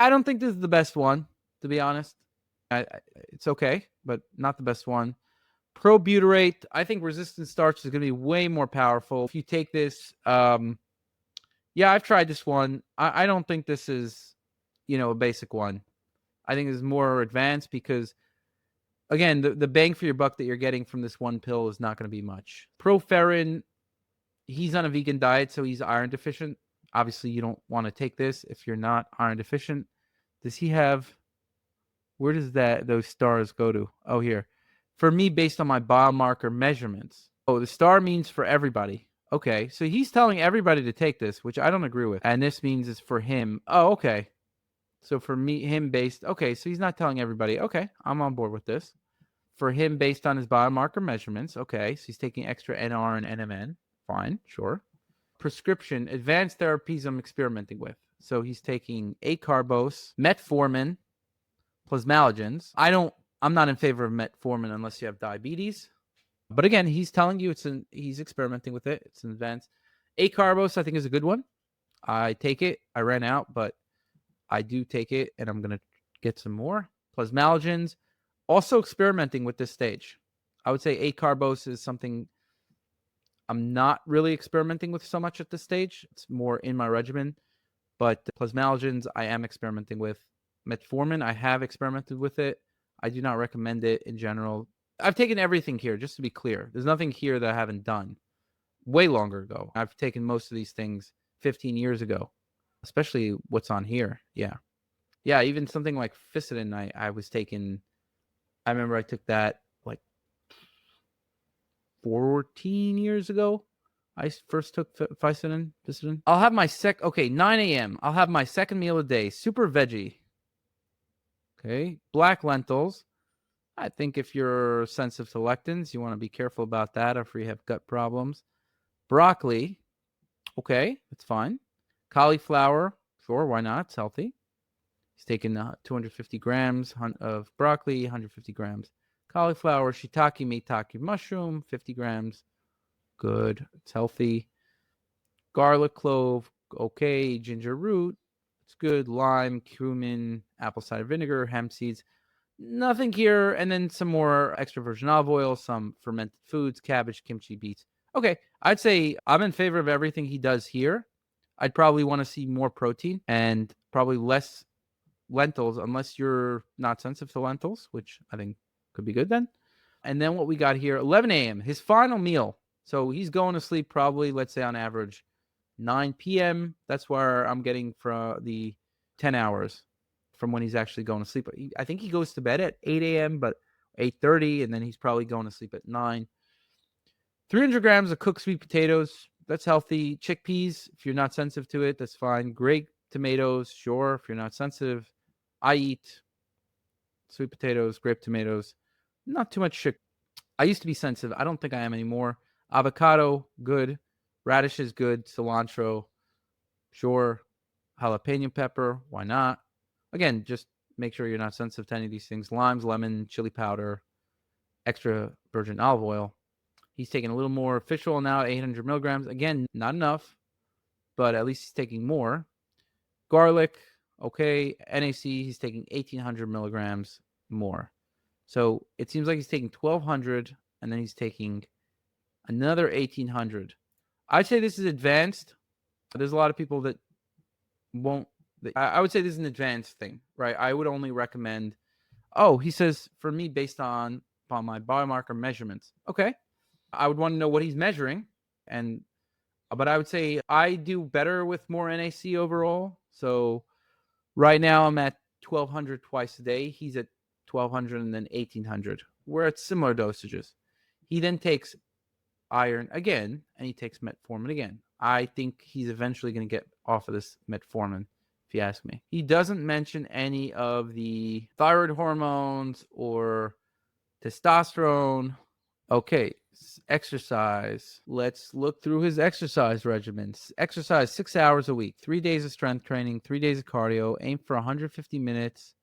I don't think this is the best one, to be honest. It's okay, but not the best one. Probutyrate. I think resistant starch is going to be way more powerful. If you take this, I've tried this one. I don't think this is, a basic one. I think this is more advanced because, again, the bang for your buck that you're getting from this one pill is not going to be much. Proferrin, he's on a vegan diet, so he's iron deficient. Obviously, you don't want to take this if you're not iron deficient. Does he have... Where does those stars go to? Oh, here. For me, based on my biomarker measurements. Oh, the star means for everybody. Okay, so he's telling everybody to take this, which I don't agree with. And this means it's for him. Oh, okay. So for me, okay, so he's not telling everybody. Okay, I'm on board with this. For him, based on his biomarker measurements. Okay, so he's taking extra NR and NMN. Fine, sure. Prescription, advanced therapies I'm experimenting with. So he's taking acarbose, metformin, plasmalogens. I'm not in favor of metformin unless you have diabetes. But again, he's telling you he's experimenting with it. It's an advanced. Acarbose, I think, is a good one. I take it. I ran out, but I do take it, and I'm going to get some more. Plasmalogens, also experimenting with this stage. I would say acarbose is something I'm not really experimenting with so much at this stage. It's more in my regimen. But plasmalogens, I am experimenting with. Metformin, I have experimented with it. I do not recommend it in general. I've taken everything here, just to be clear. There's nothing here that I haven't done way longer ago. I've taken most of these things 15 years ago, especially what's on here. Yeah. Yeah, even something like Ficodin, I was taking. I remember I took that like 14 years ago. I first took Vicodin. I'll have my 9 a.m. I'll have my second meal a day. Super veggie. Okay. Black lentils. I think if you're sensitive to lectins, you want to be careful about that if you have gut problems. Broccoli. Okay, that's fine. Cauliflower. Sure, why not? It's healthy. He's taking 250 grams of broccoli, 150 grams cauliflower, shiitake, maitake mushroom, 50 grams. Good. It's healthy. Garlic clove. Okay. Ginger root. It's good. Lime, cumin, apple cider vinegar, hemp seeds. Nothing here. And then some more extra virgin olive oil, some fermented foods, cabbage, kimchi, beets. Okay. I'd say I'm in favor of everything he does here. I'd probably want to see more protein and probably less lentils, unless you're not sensitive to lentils, which I think could be good then. And then what we got here, 11 a.m., his final meal. So he's going to sleep probably, let's say on average, 9 p.m. That's where I'm getting from the 10 hours from when he's actually going to sleep. I think he goes to bed at 8 a.m., but 8:30, and then he's probably going to sleep at 9. 300 grams of cooked sweet potatoes. That's healthy. Chickpeas, if you're not sensitive to it, that's fine. Grape tomatoes, sure, if you're not sensitive. I eat sweet potatoes, grape tomatoes, not too much chick. I used to be sensitive. I don't think I am anymore. Avocado, good. Radish is good. Cilantro, sure. Jalapeno pepper, why not? Again, just make sure you're not sensitive to any of these things. Limes, lemon, chili powder, extra virgin olive oil. He's taking a little more fish oil now, 800 milligrams. Again, not enough, but at least he's taking more. Garlic, okay. NAC, he's taking 1,800 milligrams more. So it seems like he's taking 1,200, and then he's taking another 1,800. I'd say this is advanced. There's a lot of people that won't. I would say this is an advanced thing, right? I would only recommend. Oh, he says for me based on my biomarker measurements. Okay, I would want to know what he's measuring, but I would say I do better with more NAC overall. So right now I'm at 1,200 twice a day. He's at 1,200 and then 1,800. We're at similar dosages. He then takes iron again, and he takes metformin again. I think he's eventually going to get off of this metformin, if you ask me. He doesn't mention any of the thyroid hormones or testosterone. Okay, exercise. Let's look through his exercise regimen. Exercise 6 hours a week, 3 days of strength training, 3 days of cardio. Aim for 150 minutes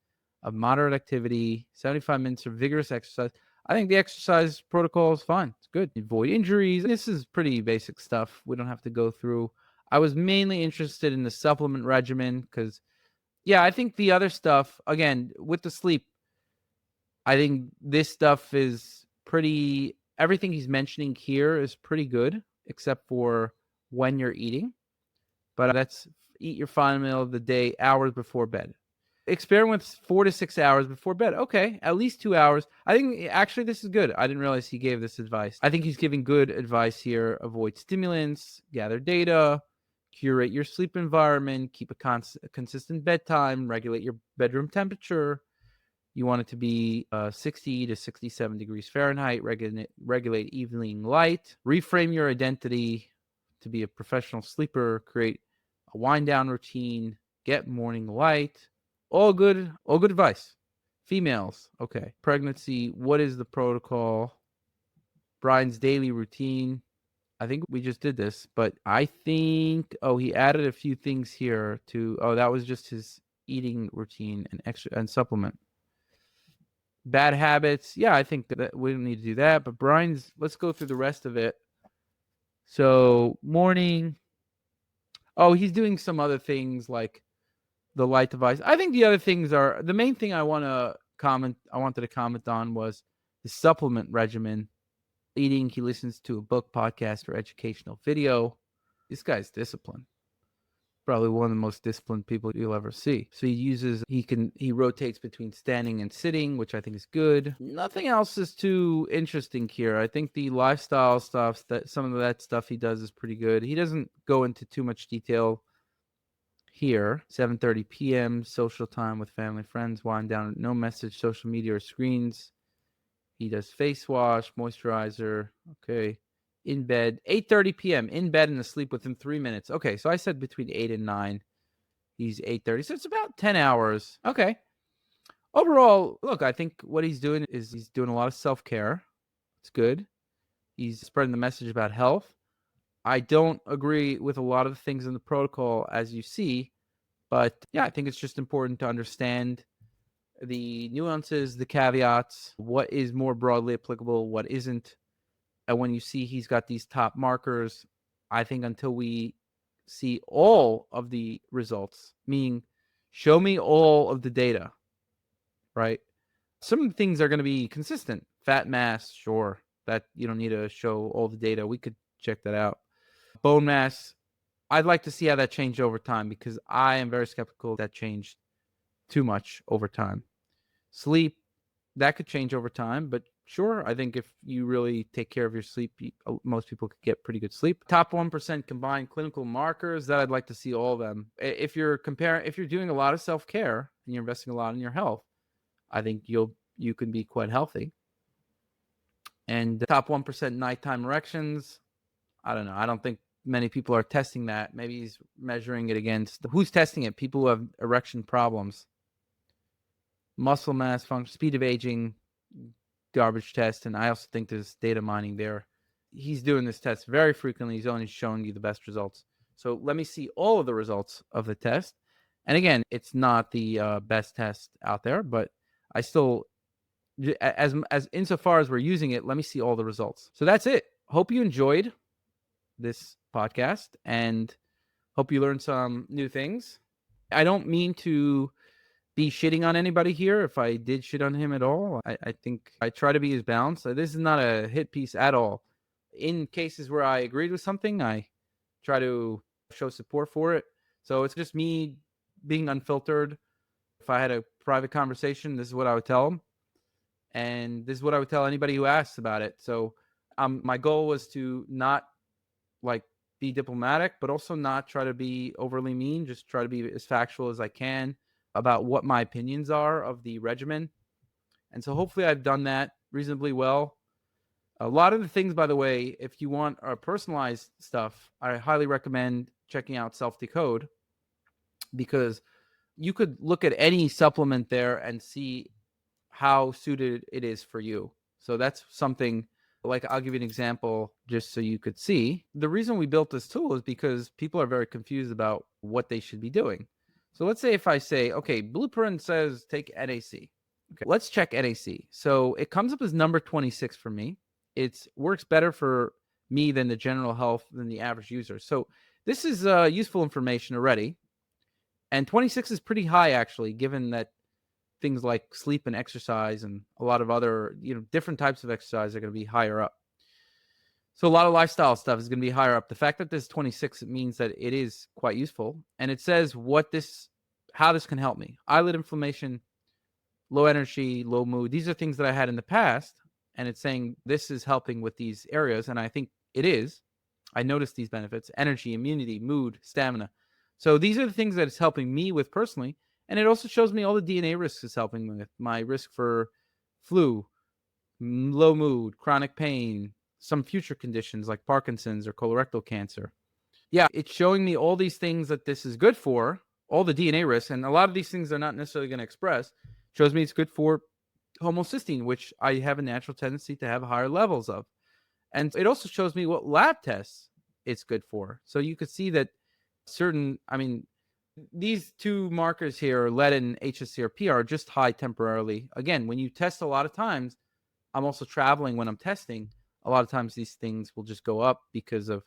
of moderate activity, 75 minutes of vigorous exercise. I think the exercise protocol is fine. It's good. Avoid injuries. This is pretty basic stuff. We don't have to go through. I was mainly interested in the supplement regimen because, yeah, I think the other stuff, again, with the sleep, I think this stuff is pretty, everything he's mentioning here is pretty good, except for when you're eating. But that's eat your final meal of the day hours before bed. Experiment with 4 to 6 hours before bed. Okay, at least 2 hours. I think actually this is good. I didn't realize he gave this advice. I think he's giving good advice here. Avoid stimulants, gather data, curate your sleep environment, keep a consistent bedtime, regulate your bedroom temperature. You want it to be 60 to 67 degrees Fahrenheit, regulate evening light, reframe your identity to be a professional sleeper, create a wind down routine, get morning light. All good advice. Females, okay. Pregnancy, what is the protocol? Bryan's daily routine. I think we just did this, but I think, he added a few things here that was just his eating routine and supplement. Bad habits. Yeah, I think that we don't need to do that, but Bryan's, let's go through the rest of it. So morning. Oh, he's doing some other things like the light device. I think the other things are, the main thing I wanted to comment on was the supplement regimen. Eating, he listens to a book, podcast, or educational video. This guy's disciplined. Probably one of the most disciplined people you'll ever see. So he rotates between standing and sitting, which I think is good. Nothing else is too interesting here. I think the lifestyle stuff, that some of that stuff he does is pretty good. He doesn't go into too much detail here. 7:30 p.m. social time with family, friends, wind down, no message, social media or screens. He does face wash, moisturizer. Okay. in bed, 8:30 p.m. in bed and asleep within 3 minutes. Okay, so I said between 8 and 9. He's 8:30, so it's about 10 hours. Okay. Overall, look, I think what he's doing is he's doing a lot of self-care. It's good. He's spreading the message about health. I don't agree with a lot of the things in the protocol, as you see, but yeah, I think it's just important to understand the nuances, the caveats, what is more broadly applicable, what isn't. And when you see he's got these top markers, I think until we see all of the results, meaning show me all of the data, right? Some of the things are going to be consistent. Fat mass, sure, that you don't need to show all the data. We could check that out. Bone mass, I'd like to see how that changed over time because I am very skeptical that changed too much over time. Sleep, that could change over time, but sure, I think if you really take care of your sleep, most people could get pretty good sleep. Top 1% combined clinical markers, that I'd like to see all of them. If you're doing a lot of self-care and you're investing a lot in your health, I think you can be quite healthy. And top 1% nighttime erections, I don't know. I don't think many people are testing that. Maybe he's measuring it against who's testing it? People who have erection problems. Muscle mass function, speed of aging, garbage test, and I also think there's data mining there. He's doing this test very frequently. He's only showing you the best results. So let me see all of the results of the test. And again, it's not the best test out there, but I still, as insofar as we're using it, let me see all the results. So that's it. Hope you enjoyed this podcast and hope you learned some new things. I don't mean to be shitting on anybody here. If I did shit on him at all, I think I try to be as balanced. This is not a hit piece at all. In cases where I agreed with something, I try to show support for it. So it's just me being unfiltered. If I had a private conversation, this is what I would tell him. And this is what I would tell anybody who asks about it. So my goal was to not be diplomatic, but also not try to be overly mean. Just try to be as factual as I can about what my opinions are of the regimen. And so hopefully I've done that reasonably well. A lot of the things, by the way, if you want personalized stuff, I highly recommend checking out Self-Decode because you could look at any supplement there and see how suited it is for you. So that's something, like I'll give you an example just so you could see. The reason we built this tool is because people are very confused about what they should be doing. So let's say if I say, okay, Blueprint says take NAC. Okay, let's check NAC. So it comes up as number 26 for me. It works better for me than the general health than the average user. So this is useful information already. And 26 is pretty high, actually, given that things like sleep and exercise and a lot of other, different types of exercise are going to be higher up. So a lot of lifestyle stuff is going to be higher up. The fact that this is 26, it means that it is quite useful. And it says how this can help me. Eyelid inflammation, low energy, low mood. These are things that I had in the past. And it's saying this is helping with these areas. And I think it is. I noticed these benefits: energy, immunity, mood, stamina. So these are the things that it's helping me with personally. And it also shows me all the DNA risks it's helping me with. My risk for flu, low mood, chronic pain, some future conditions like Parkinson's or colorectal cancer. Yeah, it's showing me all these things that this is good for, all the DNA risks. And a lot of these things they're not necessarily going to express. Shows me it's good for homocysteine, which I have a natural tendency to have higher levels of. And it also shows me what lab tests it's good for. So you could see that these two markers here, lead and HSCRP, are just high temporarily. Again, when you test a lot of times, I'm also traveling when I'm testing. A lot of times these things will just go up because of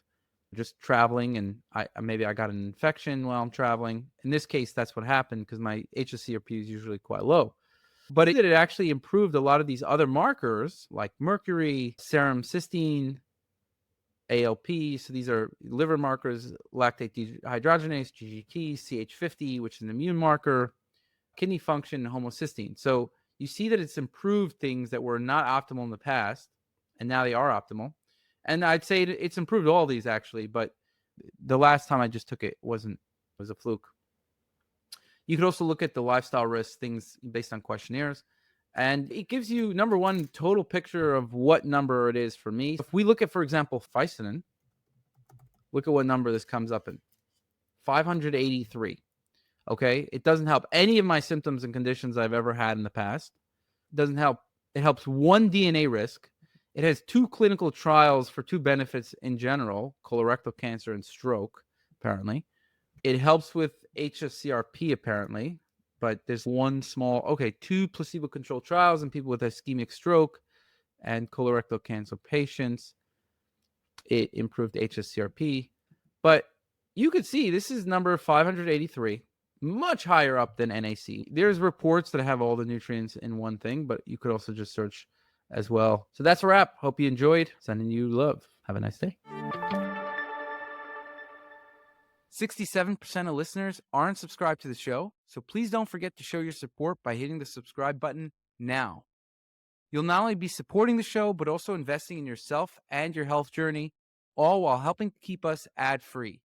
just traveling, and maybe I got an infection while I'm traveling. In this case, that's what happened because my HSCRP is usually quite low. But it actually improved a lot of these other markers like mercury, serum cysteine, ALP. So these are liver markers: lactate dehydrogenase, GGT, CH50, which is an immune marker, kidney function, and homocysteine. So you see that it's improved things that were not optimal in the past, and now they are optimal. And I'd say it's improved all these actually, but the last time I just took it was a fluke. You could also look at the lifestyle risks, things based on questionnaires. And it gives you, number one, total picture of what number it is for me. If we look at, for example, Ficinin, look at what number this comes up in. 583. Okay? It doesn't help any of my symptoms and conditions I've ever had in the past. It doesn't help. It helps one DNA risk. It has 2 clinical trials for 2 benefits in general, colorectal cancer and stroke, apparently. It helps with HSCRP, apparently, but there's 2 placebo-controlled trials in people with ischemic stroke and colorectal cancer patients. It improved HSCRP. But you could see this is number 583, much higher up than NAC. There's reports that have all the nutrients in one thing, but you could also just search as well. So that's a wrap. Hope you enjoyed. Sending you love. Have a nice day. 67% of listeners aren't subscribed to the show, so please don't forget to show your support by hitting the subscribe button now. You'll not only be supporting the show, but also investing in yourself and your health journey, all while helping keep us ad-free.